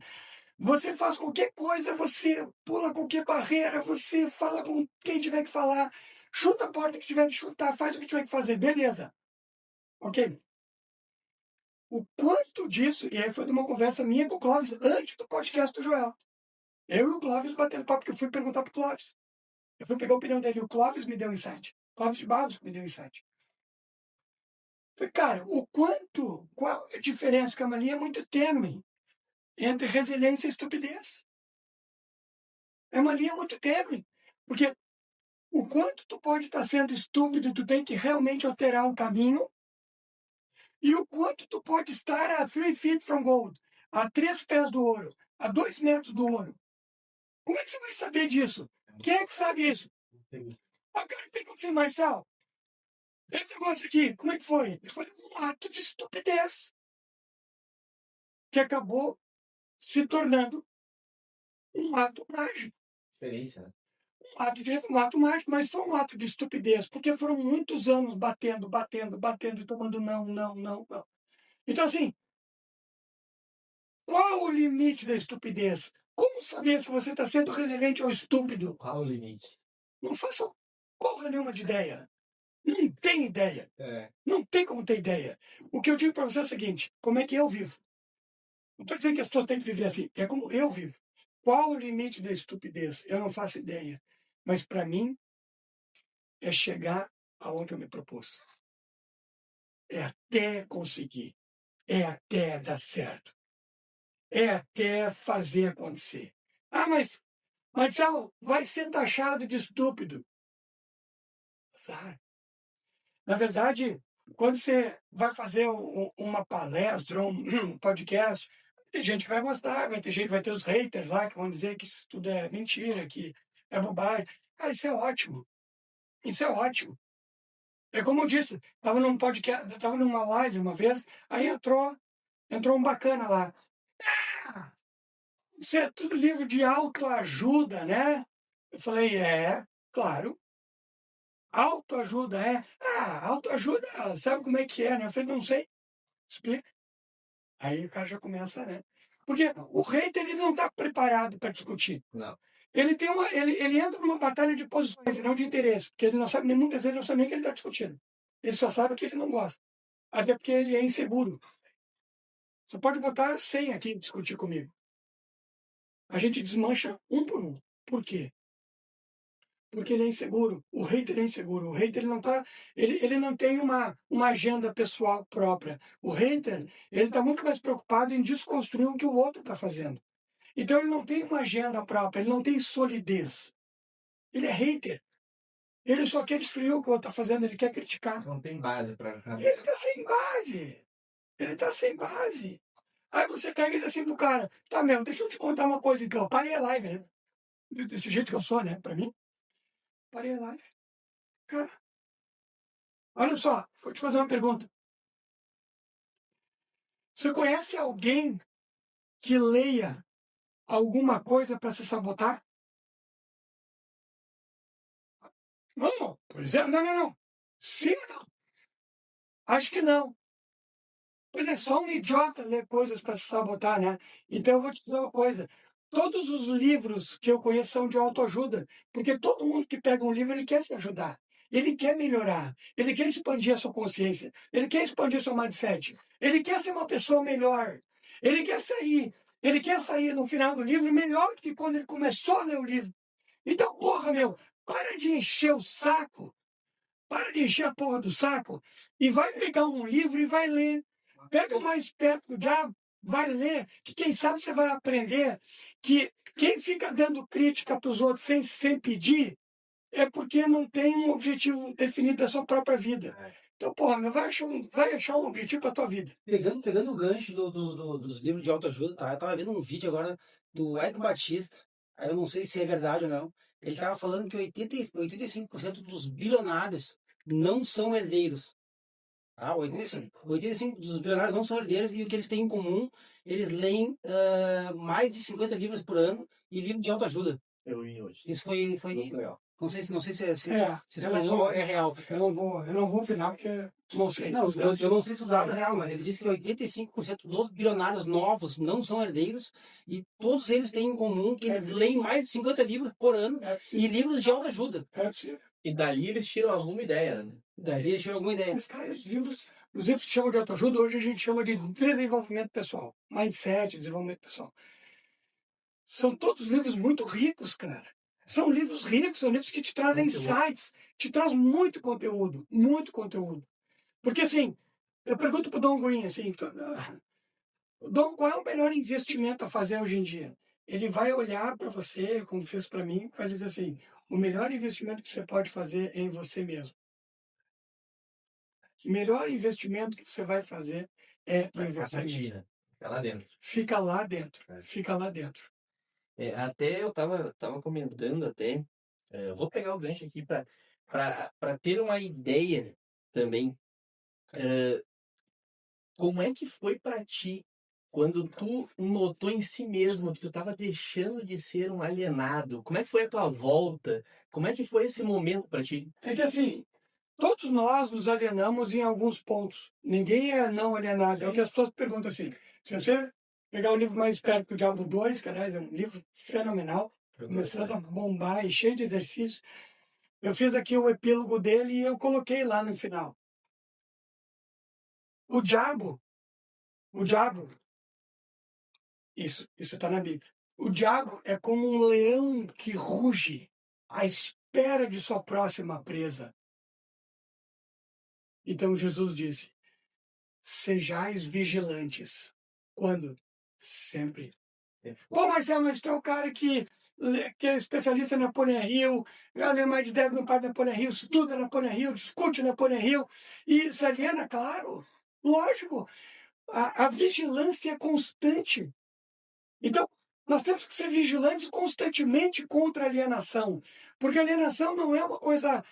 Você faz qualquer coisa, você pula qualquer barreira, você fala com quem tiver que falar, chuta a porta que tiver que chutar, faz o que tiver que fazer, beleza. Ok? o quanto disso, e aí foi de uma conversa minha com o Clóvis antes do podcast do Joel. Eu e o Clóvis batendo papo, porque eu fui perguntar pro Clóvis. Eu fui pegar a opinião dele, o Clóvis me deu um insight. Clóvis de Barros me deu um insight. Falei, cara, qual a diferença? Porque é uma linha muito tênue entre resiliência e estupidez. É uma linha muito tênue. Porque o quanto tu pode estar sendo estúpido, tu tem que realmente alterar o caminho, e o quanto tu pode estar a 3 feet from gold, a 3 pés do ouro, a 2 metros do ouro. Como é que você vai saber disso? Quem é que sabe isso? O cara me pergunta assim, Marcelo, esse negócio aqui, como é que foi? Foi um ato de estupidez que acabou se tornando um ato mágico. Experiência, né? Um ato mágico, mas foi um ato de estupidez, porque foram muitos anos batendo e tomando não. Então, assim, qual o limite da estupidez? Como saber se você está sendo resiliente ou estúpido? Qual o limite? Não faço porra nenhuma de ideia. Não tem ideia. Não tem como ter ideia. O que eu digo para você é o seguinte, como é que eu vivo? Não estou dizendo que as pessoas têm que viver assim, é como eu vivo. Qual o limite da estupidez? Eu não faço ideia. Mas para mim, é chegar aonde eu me propus. É até conseguir. É até dar certo. É até fazer acontecer. Ah, mas Marcelo, vai ser taxado de estúpido. Azar. Na verdade, quando você vai fazer uma palestra, um podcast, tem gente que vai gostar, vai ter gente, vai ter os haters lá que vão dizer que isso tudo é mentira, que é bobagem. Cara, isso é ótimo. Isso é ótimo. É como eu disse, estava num podcast, estava numa live uma vez, aí entrou um bacana lá. Ah, isso é tudo livro de autoajuda, né? Eu falei, claro. Autoajuda, autoajuda, sabe como é que é, né? Eu falei, não sei, explica. Aí o cara já começa, né? Porque o hater, ele não está preparado para discutir. Não. Ele entra numa batalha de posições e não de interesse, porque ele não sabe, muitas vezes ele não sabe nem o que ele está discutindo. Ele só sabe o que ele não gosta. Até porque ele é inseguro. Você pode botar 100 aqui e discutir comigo. A gente desmancha um por um. Por quê? Porque ele é inseguro. O hater é inseguro. O hater ele não tem uma agenda pessoal própria. O hater, ele está muito mais preocupado em desconstruir o que o outro está fazendo. Então ele não tem uma agenda própria, ele não tem solidez. Ele é hater. Ele só quer destruir o que o outro está fazendo, ele quer criticar. Não tem base para... Ele está sem base. Ele está sem base. Aí você pega e diz assim pro cara, tá, meu, deixa eu te contar uma coisa então. Parei a live, né? Desse jeito que eu sou, né? Pra mim. Parei a live. Cara, olha só, vou te fazer uma pergunta. Você conhece alguém que leia alguma coisa para se sabotar? Não, por exemplo, não. Sim ou não? Acho que não. Pois é, só um idiota ler coisas para se sabotar, né? Então eu vou te dizer uma coisa. Todos os livros que eu conheço são de autoajuda, porque todo mundo que pega um livro, ele quer se ajudar. Ele quer melhorar, ele quer expandir a sua consciência, ele quer expandir seu mindset, ele quer ser uma pessoa melhor, ele quer sair no final do livro melhor do que quando ele começou a ler o livro. Então, porra, meu, para de encher o saco, para de encher a porra do saco e vai pegar um livro e vai ler. Pega o mais perto do diabo, vai ler, que quem sabe você vai aprender que quem fica dando crítica para os outros sem pedir é porque não tem um objetivo definido da sua própria vida. Então, porra, vai achar um objetivo para a tua vida. Pegando o gancho dos livros de autoajuda, tá? Eu tava vendo um vídeo agora do Ike Batista, aí eu não sei se é verdade ou não. Ele tava falando que 85% dos bilionários não são herdeiros. Ah, 85 dos bilionários não são herdeiros e o que eles têm em comum, eles leem mais de 50 livros por ano e livro de autoajuda. Eu vi hoje. Isso foi Muito legal. não sei se é real. Eu não vou opinar porque não sei. Não, eu não sei se o dado é real, mas ele disse que 85% dos bilionários novos não são herdeiros e todos eles têm em comum que eles leem mais de 50 livros por ano e livros de autoajuda. É possível. E dali eles tiram alguma ideia, né? Daí eles tiram alguma ideia. Mas, cara, os livros, Os livros que chamam de autoajuda, hoje a gente chama de desenvolvimento pessoal. Mindset, desenvolvimento pessoal. São todos livros muito ricos, cara. São livros ricos, são livros que te trazem insights, te trazem muito conteúdo, muito conteúdo. Porque assim, eu pergunto pro Don Green, assim, Dom, qual é o melhor investimento a fazer hoje em dia? Ele vai olhar para você, como fez para mim, vai dizer assim: o melhor investimento que você pode fazer é em você mesmo. O melhor investimento que você vai fazer é em você mesmo. Fica lá dentro. Fica lá dentro. Fica lá dentro. Até eu tava comentando até, eu vou pegar o gancho aqui para ter uma ideia também. Como é que foi para ti quando tu notou em si mesmo que tu estava deixando de ser um alienado? Como é que foi a tua volta? Como é que foi esse momento para ti? É que assim, todos nós nos alienamos em alguns pontos. Ninguém é não alienado. É o que as pessoas perguntam assim. Se você pegar o livro Mais Esperto que o Diabo 2, que aliás é um livro fenomenal, começando a bombar e cheio de exercícios. Eu fiz aqui o epílogo dele e eu coloquei lá no final. O diabo, isso está na Bíblia. O diabo é como um leão que ruge à espera de sua próxima presa. Então Jesus disse: sejais vigilantes. Quando? Sempre. Pô, Marcelo, mas tu é o cara que é especialista na Napoleon Hill, já leu mais de 10 mil páginas na Napoleon Hill, estuda na Napoleon Hill, discute na Napoleon Hill, e se aliena, claro, lógico. A vigilância é constante. Então, nós temos que ser vigilantes constantemente contra a alienação, porque a alienação não é uma coisa,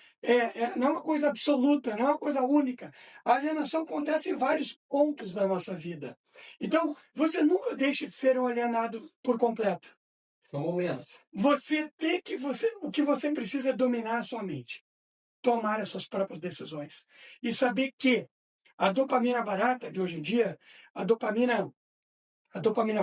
não é uma coisa absoluta, não é uma coisa única. A alienação acontece em vários pontos da nossa vida. Então, você nunca deixa de ser um alienado por completo. São momentos. O que você precisa é dominar a sua mente, tomar as suas próprias decisões e saber que a dopamina barata de hoje em dia, a dopamina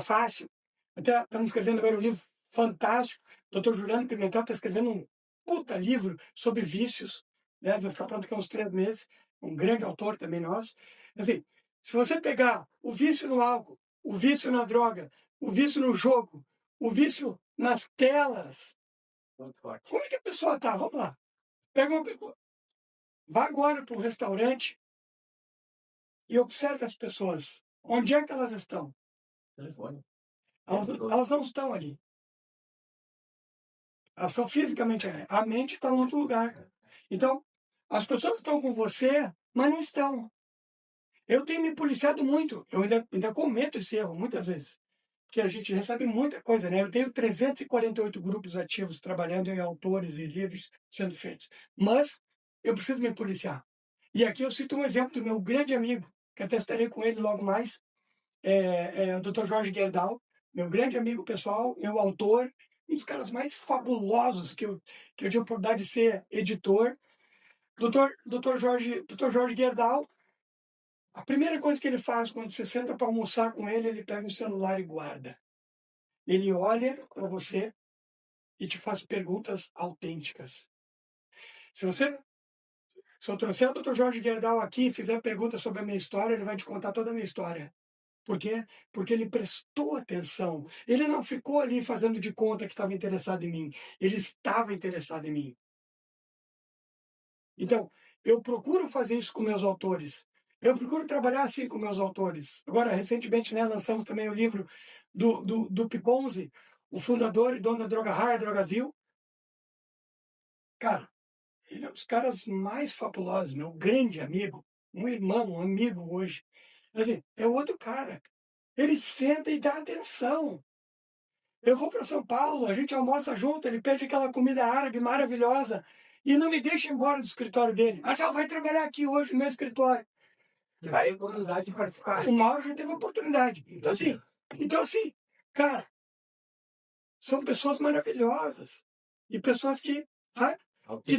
fácil. Até estamos escrevendo agora um livro fantástico. O Dr. Juliano Pimentel está escrevendo um puta livro sobre vícios. Né? Vai ficar pronto daqui a uns 3 meses. Um grande autor também nosso. Assim, se você pegar o vício no álcool, o vício na droga, o vício no jogo, o vício nas telas, como é que a pessoa está? Vamos lá. Vá agora para um restaurante e observe as pessoas. Onde é que elas estão? Telefone. Elas não estão ali. Elas estão fisicamente ali. A mente está em outro lugar. Então, as pessoas estão com você, mas não estão. Eu tenho me policiado muito. Eu ainda cometo esse erro muitas vezes. Porque a gente recebe muita coisa, né? Eu tenho 348 grupos ativos trabalhando em autores e livros sendo feitos. Mas eu preciso me policiar. E aqui eu cito um exemplo do meu grande amigo, que até estarei com ele logo mais, o Dr. Jorge Gerdau, meu grande amigo pessoal, meu autor, um dos caras mais fabulosos que eu tive a oportunidade de ser editor. Dr. Jorge Gerdau, a primeira coisa que ele faz quando você senta para almoçar com ele, ele pega o celular e guarda. Ele olha para você e te faz perguntas autênticas. Se eu trouxer o Dr. Jorge Gerdau aqui e fizer perguntas sobre a minha história, ele vai te contar toda a minha história. Por quê? Porque ele prestou atenção. Ele não ficou ali fazendo de conta que estava interessado em mim. Ele estava interessado em mim. Então, eu procuro fazer isso com meus autores. Eu procuro trabalhar assim com meus autores. Agora, recentemente, né, lançamos também o livro do Piponzi, o fundador e dono da Droga Raia, Drogazil. Cara, ele é um dos caras mais fabulosos, meu grande amigo, um irmão, um amigo hoje. Assim, é outro cara. Ele senta e dá atenção. Eu vou para São Paulo, a gente almoça junto, ele pede aquela comida árabe maravilhosa e não me deixa embora do escritório dele. Marcelo, vai trabalhar aqui hoje no meu escritório. Aí, a oportunidade de participar. O Mauro já teve a oportunidade. Então assim, cara, são pessoas maravilhosas. E pessoas que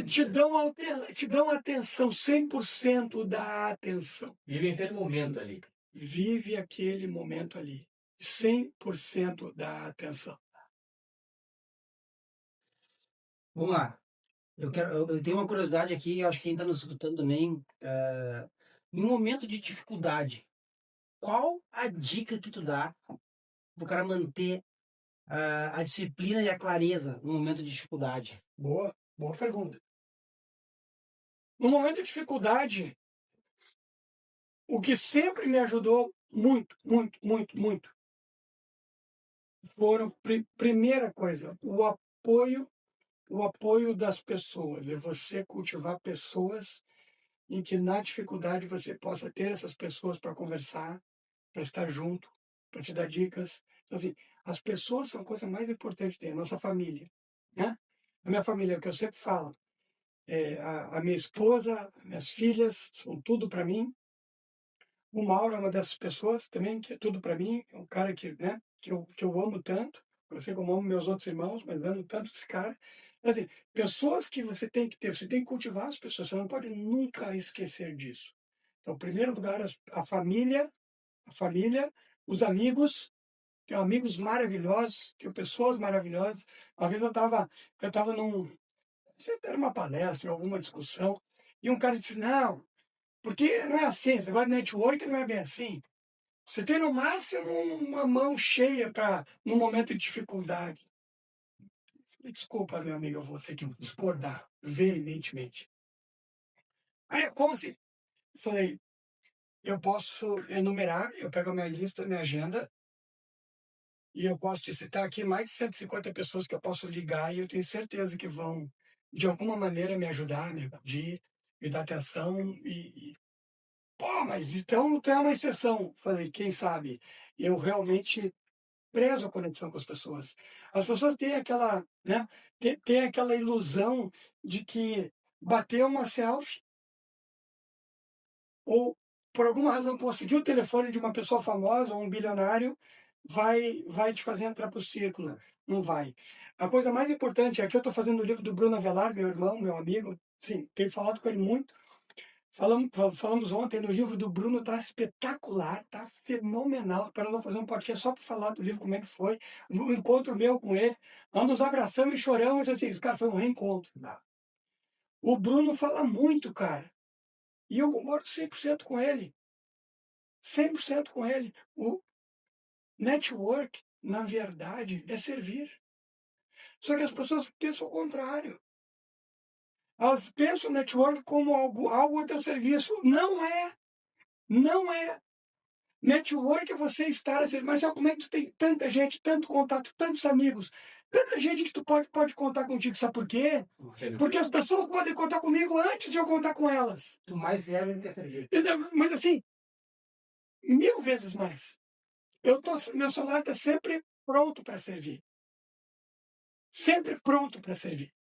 te dão atenção, 100% da atenção. Vive aquele momento ali. Vive aquele momento ali. 100% da atenção. Vamos lá. Eu tenho uma curiosidade aqui, acho que quem está nos escutando também Em um momento de dificuldade, qual a dica que tu dá pro cara manter a disciplina e a clareza no momento de dificuldade? Boa pergunta. No momento de dificuldade, o que sempre me ajudou muito, muito, muito, muito, foram, primeira coisa, o apoio das pessoas. É você cultivar pessoas em que na dificuldade você possa ter essas pessoas para conversar, para estar junto, para te dar dicas. Então, assim, as pessoas são a coisa mais importante que tem, a nossa família, né? A minha família, é o que eu sempre falo, a minha esposa, minhas filhas, são tudo para mim. O Mauro é uma dessas pessoas também, que é tudo para mim, é um cara que, né, que eu amo tanto. Eu sei como amo meus outros irmãos, mas amo tanto esse cara. Então, assim, pessoas que você tem que ter, você tem que cultivar as pessoas, você não pode nunca esquecer disso. Então, em primeiro lugar, a família, os amigos, tenho amigos maravilhosos, tenho pessoas maravilhosas. Uma vez eu tava não sei se era uma palestra, alguma discussão, e um cara disse, não, porque não é assim, esse negócio de network não é bem assim. Você tem no máximo uma mão cheia para no momento de dificuldade. Desculpa, meu amigo, eu vou ter que discordar veementemente. Aí, como assim? Falei, eu posso enumerar, eu pego a minha lista, minha agenda, e eu posso te citar aqui mais de 150 pessoas que eu posso ligar e eu tenho certeza que vão, de alguma maneira, me ajudar, me acudir, me dar atenção pô, mas então tu é uma exceção. Falei, quem sabe? Eu realmente prezo a conexão com as pessoas. As pessoas têm aquela, né, têm aquela ilusão de que bater uma selfie ou, por alguma razão, conseguir o telefone de uma pessoa famosa ou um bilionário vai te fazer entrar para o círculo. Não vai. A coisa mais importante, aqui eu estou fazendo o livro do Bruno Avelar, meu irmão, meu amigo, sim, tenho falado com ele muito. Falamos ontem no livro do Bruno, tá espetacular, tá fenomenal. Para não fazer um podcast só para falar do livro, como é que foi, o encontro meu com ele. Nós nos abraçamos e choramos, assim, cara, foi um reencontro. O Bruno fala muito, cara. E eu concordo 100% com ele. 100% com ele. O network, na verdade, é servir. Só que as pessoas pensam o contrário. Elas pensam o network como algo a teu serviço. Não é. Não é. Network é você estar a servir. Mas sabe como é que tu tem tanta gente, tanto contato, tantos amigos, tanta gente que tu pode contar contigo? Sabe por quê? Porque as pessoas podem contar comigo antes de eu contar com elas. Tu mais serve do que servir. Mas assim, 1000 vezes mais. Meu celular está sempre pronto para servir. Sempre pronto para servir.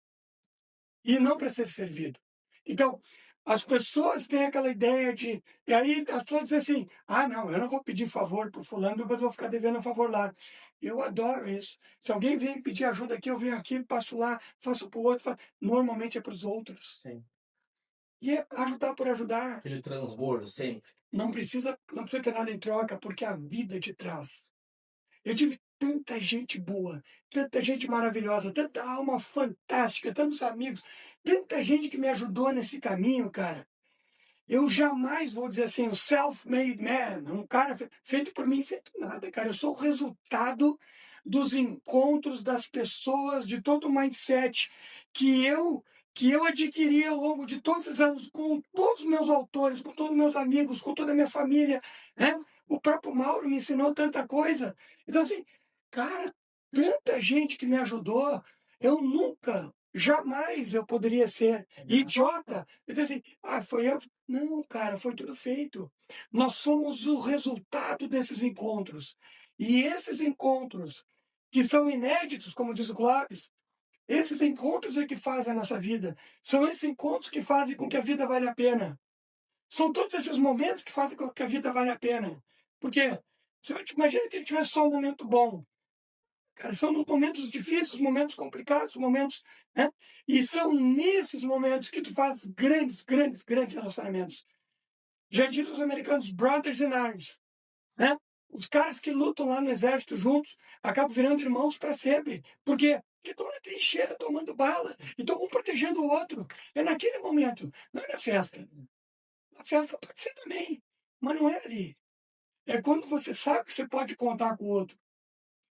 E não para ser servido. Então, as pessoas têm aquela ideia de... E aí as pessoas dizem assim, ah, não, eu não vou pedir favor para o fulano, depois eu vou ficar devendo um favor lá. Eu adoro isso. Se alguém vem pedir ajuda aqui, eu venho aqui, passo lá, faço para o outro. Normalmente é para os outros. Sim. E é ajudar por ajudar. Aquele transbordo, sempre. Não precisa ter nada em troca, porque a vida te traz. Eu tive tanta gente boa, tanta gente maravilhosa, tanta alma fantástica, tantos amigos, tanta gente que me ajudou nesse caminho, cara. Eu jamais vou dizer assim, o self-made man, um cara feito por mim, feito nada, cara. Eu sou o resultado dos encontros das pessoas, de todo o mindset que eu adquiri ao longo de todos esses anos, com todos os meus autores, com todos os meus amigos, com toda a minha família, né? O próprio Mauro me ensinou tanta coisa. Então, assim, cara, tanta gente que me ajudou, eu nunca, jamais eu poderia ser idiota. Eu disse assim, ah, foi eu. Não, cara, foi tudo feito. Nós somos o resultado desses encontros. E esses encontros, que são inéditos, como diz o Clóvis, esses encontros é que fazem a nossa vida. São esses encontros que fazem com que a vida valha a pena. São todos esses momentos que fazem com que a vida valha a pena. Porque você imagina que ele tivesse só um momento bom. Cara, são nos momentos difíceis, momentos complicados, momentos, né? E são nesses momentos que tu faz grandes, grandes, grandes relacionamentos. Já diz os americanos, brothers in arms, né? Os caras que lutam lá no exército juntos acabam virando irmãos para sempre. Por quê? Porque estão na trincheira tomando bala e estão um protegendo o outro. É naquele momento, não é na festa. A festa pode ser também, mas não é ali. É quando você sabe que você pode contar com o outro.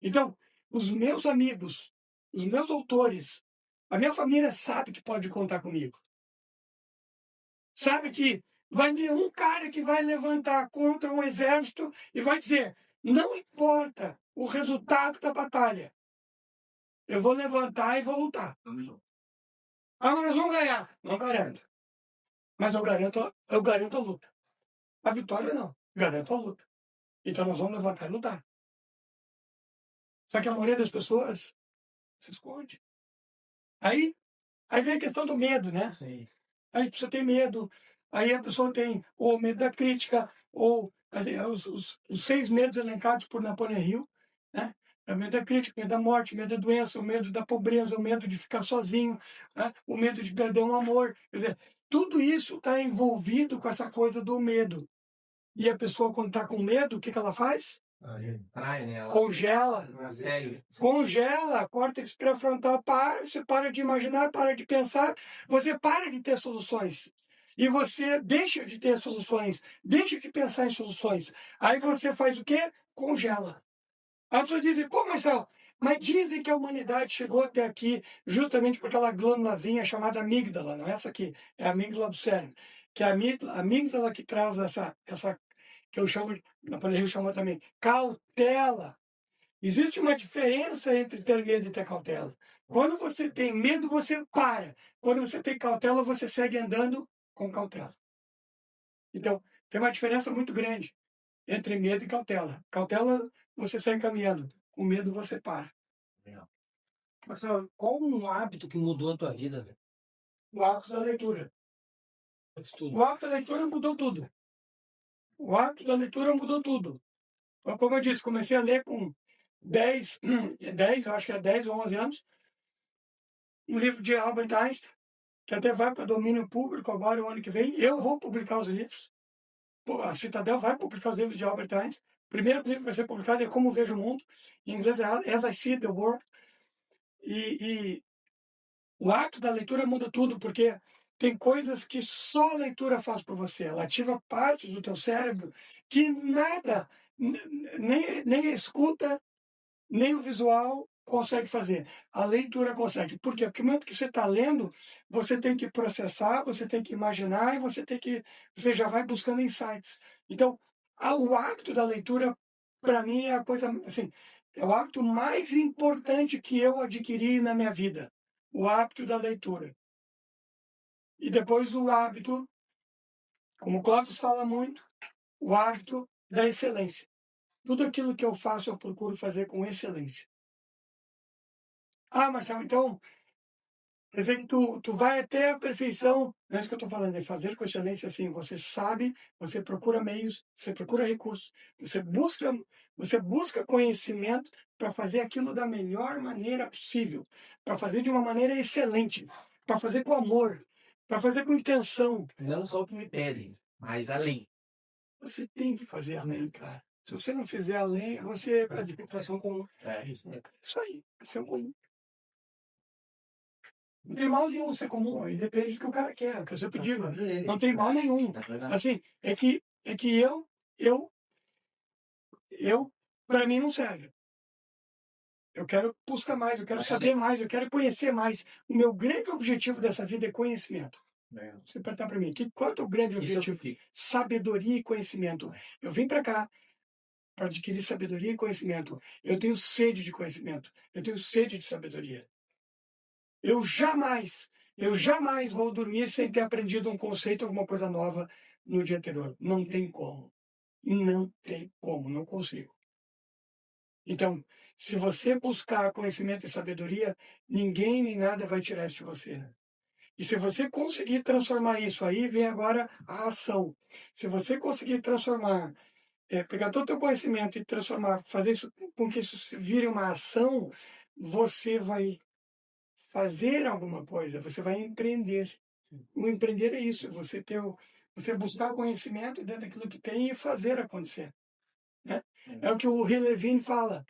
Então, os meus amigos, os meus autores, a minha família sabe que pode contar comigo. Sabe que vai vir um cara que vai levantar contra um exército e vai dizer: não importa o resultado da batalha, eu vou levantar e vou lutar. Ah, mas nós vamos ganhar. Não garanto. Mas eu garanto a luta. A vitória não. Garanto a luta. Então nós vamos levantar e lutar. Só que a maioria das pessoas se esconde. Aí vem a questão do medo, né? Sim. Aí a pessoa tem medo. Aí a pessoa tem ou medo da crítica, ou assim, os 6 medos elencados por Napoleão Hill, né? O medo da crítica, o medo da morte, o medo da doença, o medo da pobreza, o medo de ficar sozinho, né? O medo de perder um amor. Quer dizer, tudo isso está envolvido com essa coisa do medo. E a pessoa, quando está com medo, o que ela faz? Trai, né? Ela... Congela. Sério. Congela, córtex pré-frontal para, você para de imaginar, para de pensar, você para de ter soluções. E você deixa de ter soluções, deixa de pensar em soluções. Aí você faz o quê? Congela. As pessoas dizem: pô, Marcelo, mas dizem que a humanidade chegou até aqui justamente por aquela glândulazinha chamada amígdala, não é essa aqui, é a amígdala do cérebro. Que é a amígdala que traz essa que eu chamo, Napoleão chama também, cautela. Existe uma diferença entre ter medo e ter cautela. Quando você tem medo, você para. Quando você tem cautela, você segue andando com cautela. Então, tem uma diferença muito grande entre medo e cautela. Cautela, você segue caminhando. Com medo, você para. Marcelo, qual um hábito que mudou a tua vida? O hábito da leitura. Estudo. O hábito da leitura mudou tudo. O hábito da leitura mudou tudo. Então, como eu disse, comecei a ler com 10, eu acho que é 10 ou 11 anos, um livro de Albert Einstein, que até vai para domínio público agora, o ano que vem. Eu vou publicar os livros. A Citadel vai publicar os livros de Albert Einstein. O primeiro livro que vai ser publicado é Como Vejo o Mundo. Em inglês é As I See the World. E o ato da leitura muda tudo, porque tem coisas que só a leitura faz por você. Ela ativa partes do teu cérebro que nada, nem a escuta, nem o visual consegue fazer. A leitura consegue. Por quê? Porque no momento que você está lendo, você tem que processar, você tem que imaginar e você já vai buscando insights. Então, o hábito da leitura, para mim, é a coisa, assim, é o hábito mais importante que eu adquiri na minha vida. O hábito da leitura. E depois o hábito, como o Clóvis fala muito, o hábito da excelência. Tudo aquilo que eu faço, eu procuro fazer com excelência. Ah, Marcelo, então, quer dizer que tu vai até a perfeição. Não é isso que eu estou falando, é fazer com excelência assim. Você sabe, você procura meios, você procura recursos, você busca conhecimento para fazer aquilo da melhor maneira possível, para fazer de uma maneira excelente, para fazer com amor, para fazer com intenção. Não só o que me pedem, mas além. Você tem que fazer além, cara. Se você não fizer além, você Vai ser um comum. Isso aí, vai ser um comum. Não tem mal nenhum ser comum, aí depende do que o cara quer, que eu sempre digo. Não tem mal nenhum. Assim, é que eu para mim não serve. Eu quero buscar mais, eu quero saber mais, eu quero conhecer mais. O meu grande objetivo dessa vida é conhecimento. Você perguntar para mim, qual é o teu grande objetivo? Sabedoria e conhecimento. Eu vim para cá para adquirir sabedoria e conhecimento. Eu tenho sede de conhecimento. Eu tenho sede de sabedoria. Eu jamais vou dormir sem ter aprendido um conceito, alguma coisa nova no dia anterior. Não tem como. Não tem como, não consigo. Então, se você buscar conhecimento e sabedoria, ninguém nem nada vai tirar isso de você. E se você conseguir transformar isso, aí vem agora a ação. Se você conseguir transformar, pegar todo o teu conhecimento e transformar, fazer isso com que isso vire uma ação, você vai fazer alguma coisa, você vai empreender. O empreender é isso, você buscar conhecimento dentro daquilo que tem e fazer acontecer. Né? É o que o Ray Levine fala.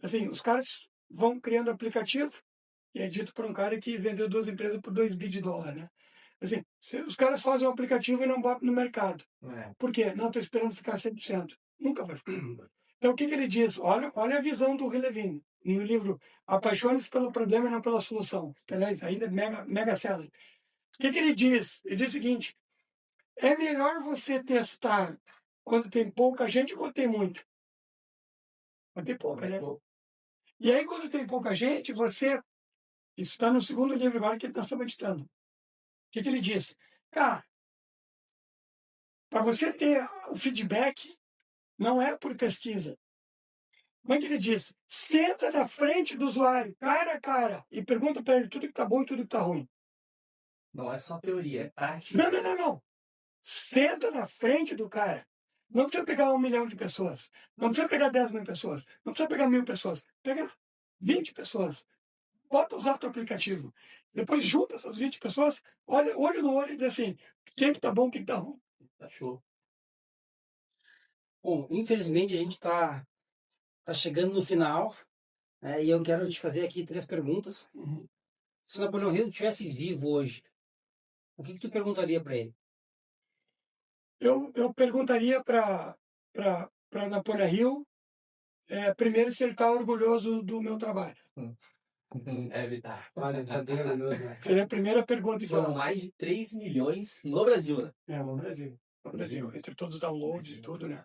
Assim, os caras vão criando aplicativo, e é dito por um cara que vendeu 2 empresas por $2 bilhões, né? Assim, os caras fazem um aplicativo e não botam no mercado. É. Por quê? Não, estou esperando ficar 100%. Nunca vai ficar. Então, o que ele diz? Olha a visão do Relevin no livro Apaixone-se pelo Problema e não pela Solução. Que, aliás, ainda é mega seller. O que ele diz? Ele diz o seguinte: é melhor você testar quando tem pouca gente ou quando tem muita? Quando tem pouca, né? E aí, quando tem pouca gente, você... Isso está no segundo livro agora que nós estamos editando. O que ele diz? Cara, para você ter o feedback, não é por pesquisa. Como é que ele diz? Senta na frente do usuário, cara a cara, e pergunta para ele tudo que está bom e tudo que está ruim. Não é só teoria, é prática. Não. Senta na frente do cara. Não precisa pegar 1 milhão de pessoas. Não precisa pegar 10 mil pessoas. Não precisa pegar 1.000 pessoas. Pega 20 pessoas. Bota usar o teu aplicativo. Depois junta essas 20 pessoas, olha olho no olho e diz assim, o que está bom, o que está ruim. Tá show. Bom, infelizmente a gente está chegando no final, né, e eu quero te fazer aqui 3 perguntas. Se Napoleão Hill estivesse vivo hoje, o que tu perguntaria para ele? Eu perguntaria para Napoleão Hill, primeiro, se ele está orgulhoso do meu trabalho. Deve estar. Olha, tá bem orgulhoso, né? Seria a primeira pergunta. Foram mais de 3 milhões no Brasil, né? No Brasil. No Brasil, entre todos os downloads e tudo, né?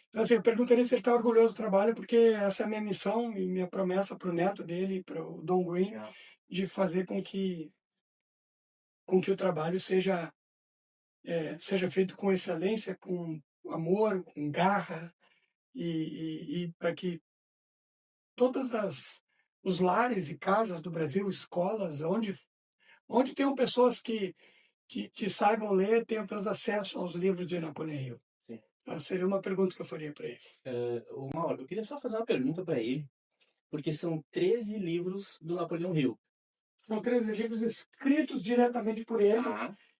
Então, assim, eu perguntaria se ele está orgulhoso do trabalho, porque essa é a minha missão e minha promessa para o neto dele, para o Don Green, de fazer com que o trabalho seja feito com excelência, com amor, com garra, e para que todas os lares e casas do Brasil, escolas, onde tenham pessoas que saibam ler, tenham pelo acesso aos livros de Napoleão Hill. Então, seria uma pergunta que eu faria para ele. Mauro, eu queria só fazer uma pergunta para ele, porque são 13 livros do Napoleão Hill. São 13 livros escritos diretamente por ele,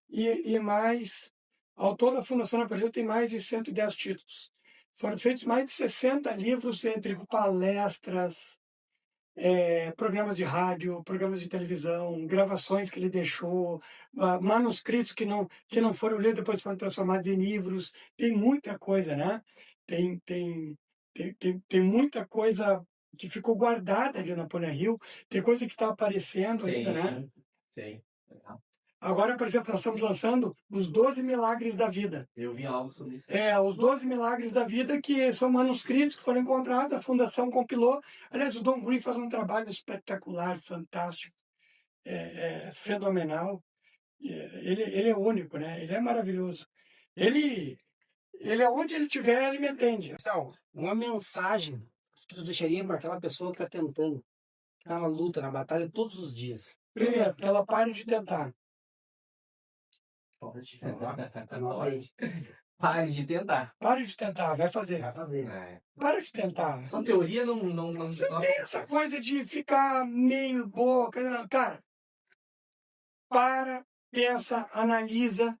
e mais, ao todo a Fundação Napoleão Hill tem mais de 110 títulos. Foram feitos mais de 60 livros entre palestras, programas de rádio, programas de televisão, gravações que ele deixou, manuscritos que não foram lidos, depois foram transformados em livros. Tem muita coisa, né? Tem muita coisa que ficou guardada de Napoleão Hill, tem coisa que está aparecendo ainda, né? Sim, legal. Agora, por exemplo, nós estamos lançando os 12 Milagres da Vida. Eu vi algo sobre isso. Os 12 Milagres da Vida, que são manuscritos que foram encontrados, a Fundação compilou. Aliás, o Don Green faz um trabalho espetacular, fantástico, fenomenal. Ele é único, né? Ele é maravilhoso. Ele onde ele estiver, ele me atende. Então, uma mensagem que tu deixaria para aquela pessoa que está tentando, que está na luta, na batalha todos os dias? Primeiro, que ela pare de tentar. Pode. Pare de tentar. Pare de tentar, vai fazer. Vai fazer. Para de tentar. Só teoria não... Você tem essa coisa de ficar meio boca. Cara, pensa, analisa,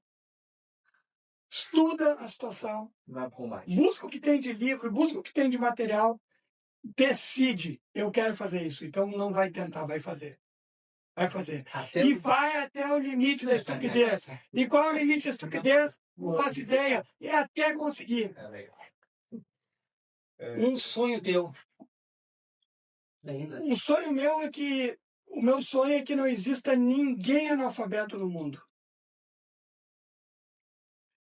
estuda a situação, Vai pro combate. busca o que tem de livro, busca o que tem de material, decide, eu quero fazer isso. Então não vai tentar, vai fazer. Vai fazer. E vai até o limite da estupidez. E qual é o limite da estupidez? Não faço ideia. É até conseguir. Um sonho teu. Ainda. Um sonho meu é que... O meu sonho é que não exista ninguém analfabeto no mundo.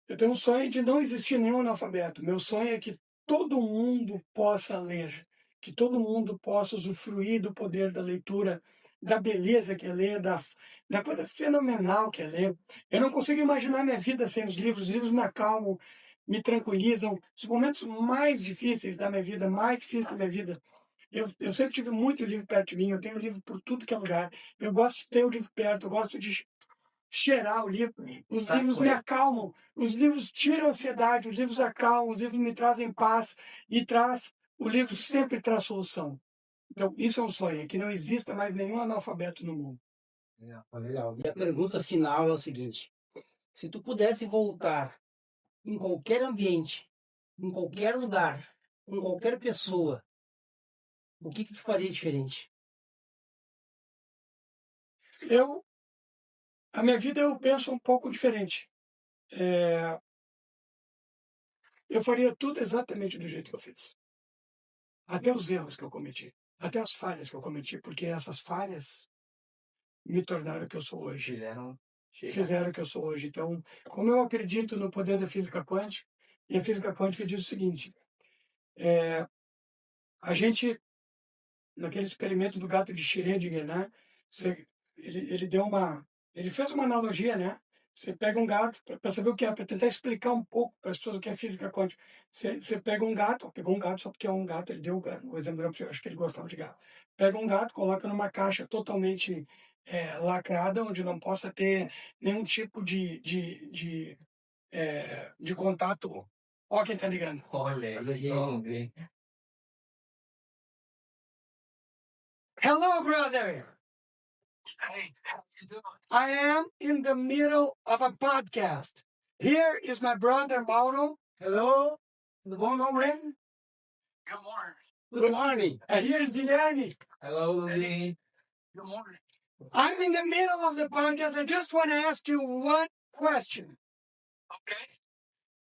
Eu tenho um sonho de não existir nenhum analfabeto. Meu sonho é que todo mundo possa ler. Que todo mundo possa usufruir do poder da leitura, da beleza que é ler, da coisa fenomenal que é ler. Eu não consigo imaginar minha vida sem os livros. Os livros me acalmam, me tranquilizam. Os momentos mais difíceis da minha vida, mais difíceis da minha vida. Eu sempre tive muito livro perto de mim. Eu tenho livro por tudo que é lugar. Eu gosto de ter o livro perto. Eu gosto de cheirar o livro. Os livros me acalmam. Os livros tiram a ansiedade. Os livros acalmam. Os livros me trazem paz. O livro sempre traz solução. Então, isso é um sonho, é que não exista mais nenhum analfabeto no mundo. Legal. E a pergunta final é o seguinte: se tu pudesse voltar em qualquer ambiente, em qualquer lugar, com qualquer pessoa, o que tu faria diferente? A minha vida eu penso um pouco diferente. Eu faria tudo exatamente do jeito que eu fiz. Até os erros que eu cometi. Até as falhas que eu cometi, porque essas falhas me tornaram o que eu sou hoje. Fizeram o que eu sou hoje. Então, como eu acredito no poder da física quântica, e a física quântica diz o seguinte, a gente, naquele experimento do gato de Schrödinger, né, ele fez uma analogia, né? Você pega um gato, para saber o que é, para tentar explicar um pouco para as pessoas o que é física quântica. Você pega um gato, pegou um gato só porque é um gato, ele deu o exemplo, eu acho que ele gostava de gato. Pega um gato, coloca numa caixa totalmente lacrada, onde não possa ter nenhum tipo de contato. Ó quem tá ligando. Olha aí. Hello, brother! Hey, how you doing? I am in the middle of a podcast. Here is my brother Mauro. Hello, tudo bom, meu homem? Good morning. Good morning. And here's Guilherme. Hello, Luigi. Good morning. I'm in the middle of the podcast. I just want to ask you one question. Okay.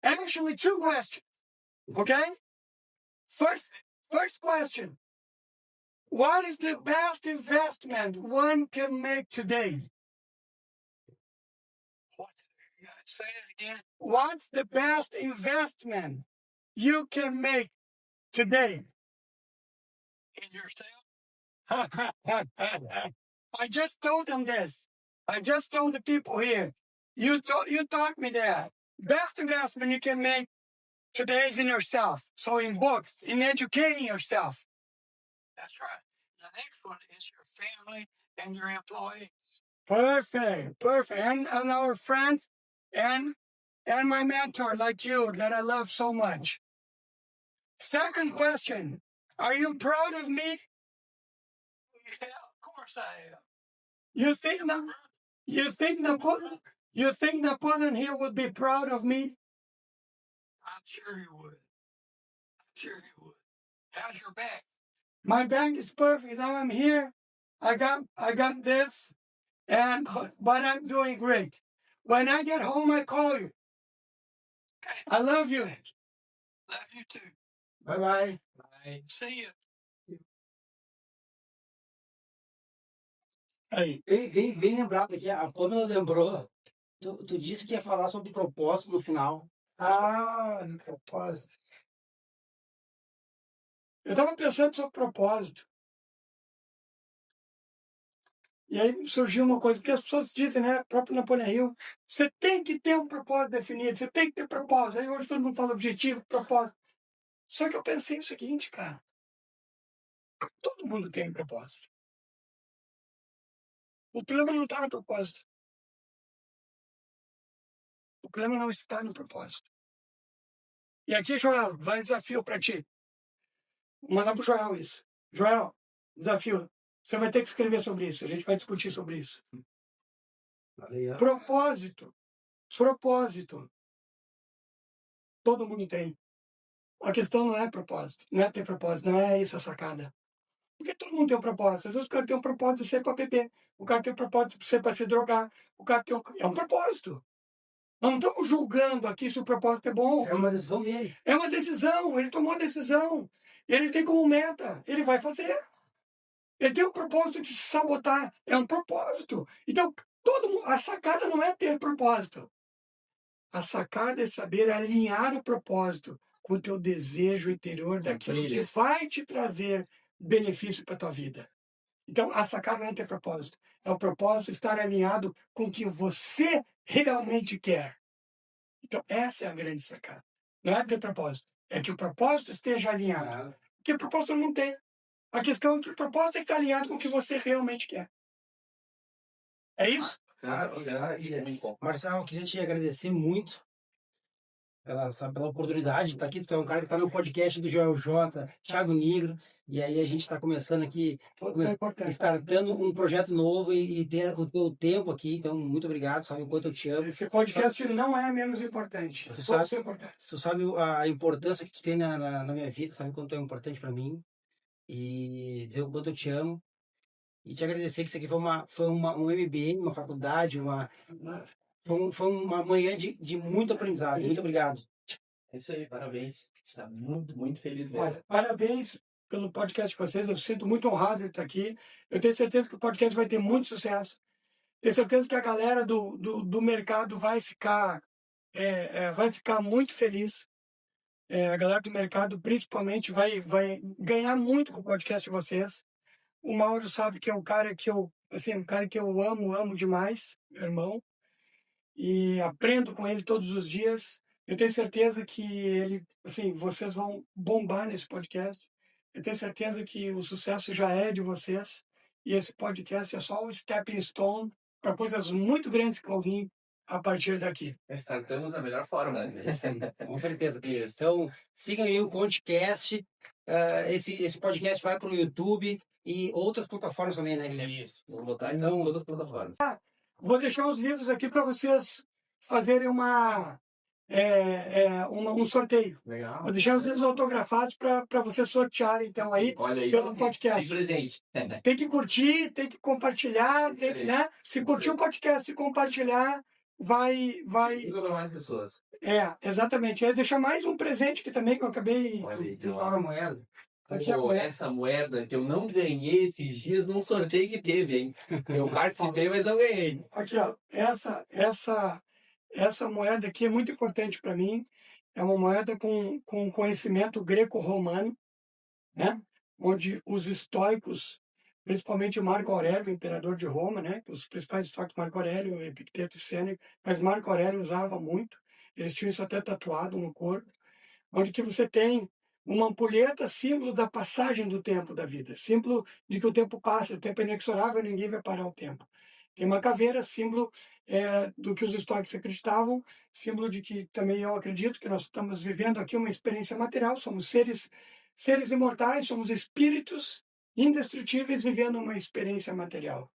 Actually, two questions. Okay? First question. What is the best investment one can make today? What? Say it again. What's the best investment you can make today? In yourself? I just told them this. I just told the people here. You taught me that. Best investment you can make today is in yourself. So in books, in educating yourself. That's right. The next one is your family and your employees. Perfect. And our friends and my mentor like you that I love so much. Second question. Are you proud of me? Yeah, of course I am. You think Napoleon here would be proud of me? I'm sure he would. How's your back? My back is perfect. Now I'm here. I got this, but I'm doing great. When I get home, I call you. Okay. I love you. Thanks. Love you too. Bye, bye. Bye. See you. Aí. Bem lembrado aqui, a Pamela lembrou. Tu disse que ia falar sobre propósito no final. No propósito. Eu estava pensando sobre propósito. E aí surgiu uma coisa que as pessoas dizem, né? O próprio Napoleão Hill. Você tem que ter um propósito definido, você tem que ter propósito. Aí hoje todo mundo fala objetivo, propósito. Só que eu pensei o seguinte, cara. Todo mundo tem um propósito. O problema não está no propósito. O problema não está no propósito. E aqui, Joel, vai um desafio para ti. Vou mandar pro Joel isso. Joel, desafio. Você vai ter que escrever sobre isso. A gente vai discutir sobre isso. Valeu. Propósito. Todo mundo tem. A questão não é propósito. Não é ter propósito. Não é isso a sacada. Porque todo mundo tem um propósito. Às vezes o cara tem um propósito de ser para beber. O cara tem um propósito de ser para se drogar. O cara tem é um propósito. Nós não estamos julgando aqui se o propósito é bom ou ruim. É uma decisão dele. É uma decisão. Ele tomou a decisão. Ele tem como meta. Ele vai fazer. Ele tem um propósito de se sabotar. É um propósito. Então, todo mundo, a sacada não é ter propósito. A sacada é saber alinhar o propósito com o teu desejo interior daquilo que vai te trazer benefício para a tua vida. Então, a sacada não é ter propósito. É o propósito estar alinhado com o que você realmente quer. Então, essa é a grande sacada. Não é ter propósito. É que o propósito esteja alinhado. Porque o propósito não tem. A questão é que o propósito tem que estar alinhado com o que você realmente quer. É isso? Marcelo, eu queria te agradecer muito pela oportunidade de estar aqui. Tu é um cara que está no podcast do Joel J, Thiago Negro, e aí a gente está começando aqui, startando um projeto novo e ter o teu tempo aqui. Então, muito obrigado, sabe o quanto eu te amo. Esse podcast não é menos importante. Tu sabe a importância que tu tem na minha vida, sabe o quanto é importante para mim. E dizer o quanto eu te amo. e te agradecer que isso aqui um MBA, uma faculdade, foi uma manhã de muito aprendizado. Muito obrigado. É isso aí, parabéns. Está muito, muito feliz mesmo. Olha, parabéns pelo podcast de vocês. Eu sinto muito honrado de estar aqui. Eu tenho certeza que o podcast vai ter muito sucesso. Tenho certeza que a galera do mercado vai ficar muito feliz. A galera do mercado, principalmente, vai ganhar muito com o podcast de vocês. O Mauro sabe que é um cara que eu amo demais, meu irmão. E aprendo com ele todos os dias. Eu tenho certeza que vocês vão bombar nesse podcast. Eu tenho certeza que o sucesso já é de vocês. E esse podcast é só o stepping stone para coisas muito grandes que vão vir a partir daqui. Startamos da melhor forma. É isso aí, com certeza. Isso. Então, sigam aí o Conticast. Esse podcast vai para o YouTube e outras plataformas também, né, Guilherme? Isso. Vou botar então em todas as plataformas. Vou deixar os livros aqui para vocês fazerem um sorteio. Legal. Vou deixar os livros autografados para vocês sortearem, então, aí, Olha aí, pelo podcast. tem presente. Tem que curtir, tem que compartilhar, né? Se curtir o podcast, se compartilhar, vai... Diga para mais pessoas. Exatamente. Eu deixar mais um presente aqui também, que eu acabei Olha aí, Tu fala a moeda. aqui agora. essa moeda que eu não ganhei esses dias num sorteio que teve, hein? Eu participei, mas não ganhei. Aqui, ó. Essa moeda aqui é muito importante para mim. É uma moeda com conhecimento greco-romano, né? Onde os estoicos, principalmente Marco Aurélio, imperador de Roma, né? Os principais estoicos, Marco Aurélio, Epicteto e Sêneca, mas Marco Aurélio usava muito. Eles tinham isso até tatuado no corpo. Onde que você tem uma ampulheta, símbolo da passagem do tempo da vida, símbolo de que o tempo passa, o tempo é inexorável, ninguém vai parar o tempo. Tem uma caveira, símbolo do que os estoicos acreditavam, símbolo de que também eu acredito que nós estamos vivendo aqui uma experiência material, somos seres imortais, somos espíritos indestrutíveis vivendo uma experiência material.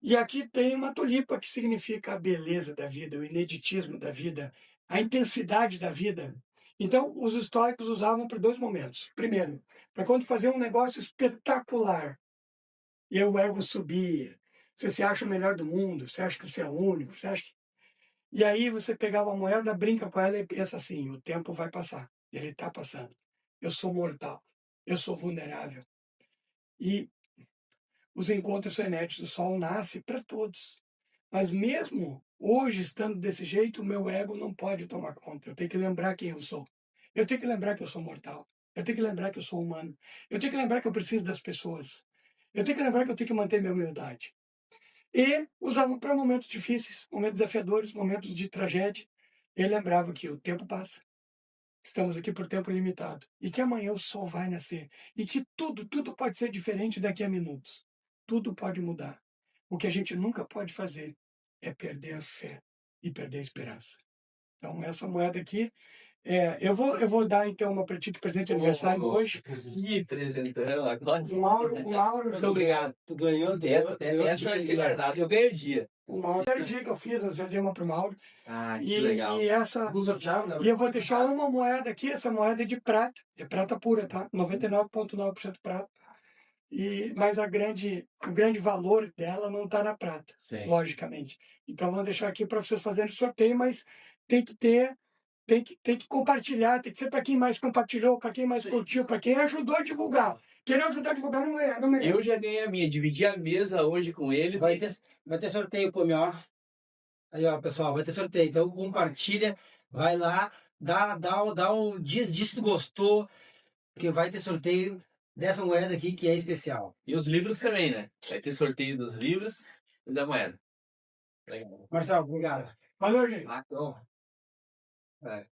E aqui tem uma tulipa, que significa a beleza da vida, o ineditismo da vida, a intensidade da vida. Então, os estoicos usavam para 2 momentos. Primeiro, para quando fazer um negócio espetacular, e aí o ego subia, você se acha o melhor do mundo, você acha que você é o único, você acha que... E aí você pegava a moeda, brinca com ela e pensa assim, o tempo vai passar, ele está passando. Eu sou mortal, eu sou vulnerável. E os encontros são inéditos, o sol nasce para todos. Mas mesmo hoje, estando desse jeito, o meu ego não pode tomar conta. Eu tenho que lembrar quem eu sou. Eu tenho que lembrar que eu sou mortal. Eu tenho que lembrar que eu sou humano. Eu tenho que lembrar que eu preciso das pessoas. Eu tenho que lembrar que eu tenho que manter minha humildade. E usavam para momentos difíceis, momentos desafiadores, momentos de tragédia. Ele lembrava que o tempo passa. Estamos aqui por tempo limitado. E que amanhã o sol vai nascer. E que tudo pode ser diferente daqui a minutos. Tudo pode mudar. O que a gente nunca pode fazer é perder a fé e perder a esperança. Então, essa moeda aqui, eu vou dar, então, uma para ti de presente de aniversário hoje. Que presentão, agora. O Mauro, Muito obrigado. Tu ganhou, Essa vai ser guardada. Eu ganhei o dia. o primeiro dia que eu fiz, eu já dei uma para o Mauro. Ah, que E, legal. e essa... E eu vou deixar uma moeda aqui, essa moeda é de prata. É prata pura, tá? 99,9% prata. Mas o grande valor dela não está na prata, Sim. logicamente. Então, vou deixar aqui para vocês fazerem sorteio, mas tem que compartilhar, tem que ser para quem mais compartilhou, para quem mais curtiu, para quem ajudou a divulgar. Quem não ajudar a divulgar não merece. Eu já ganhei a minha, dividi a mesa hoje com eles. Vai ter sorteio, pô, meu. Aí, ó, pessoal, vai ter sorteio. Então, compartilha, vai lá, diz que gostou, porque vai ter sorteio dessa moeda aqui que é especial. E os livros também, né? Vai ter sorteio dos livros e da moeda. Legal. Marcelo, obrigado. Valeu, gente. Ah, então. É.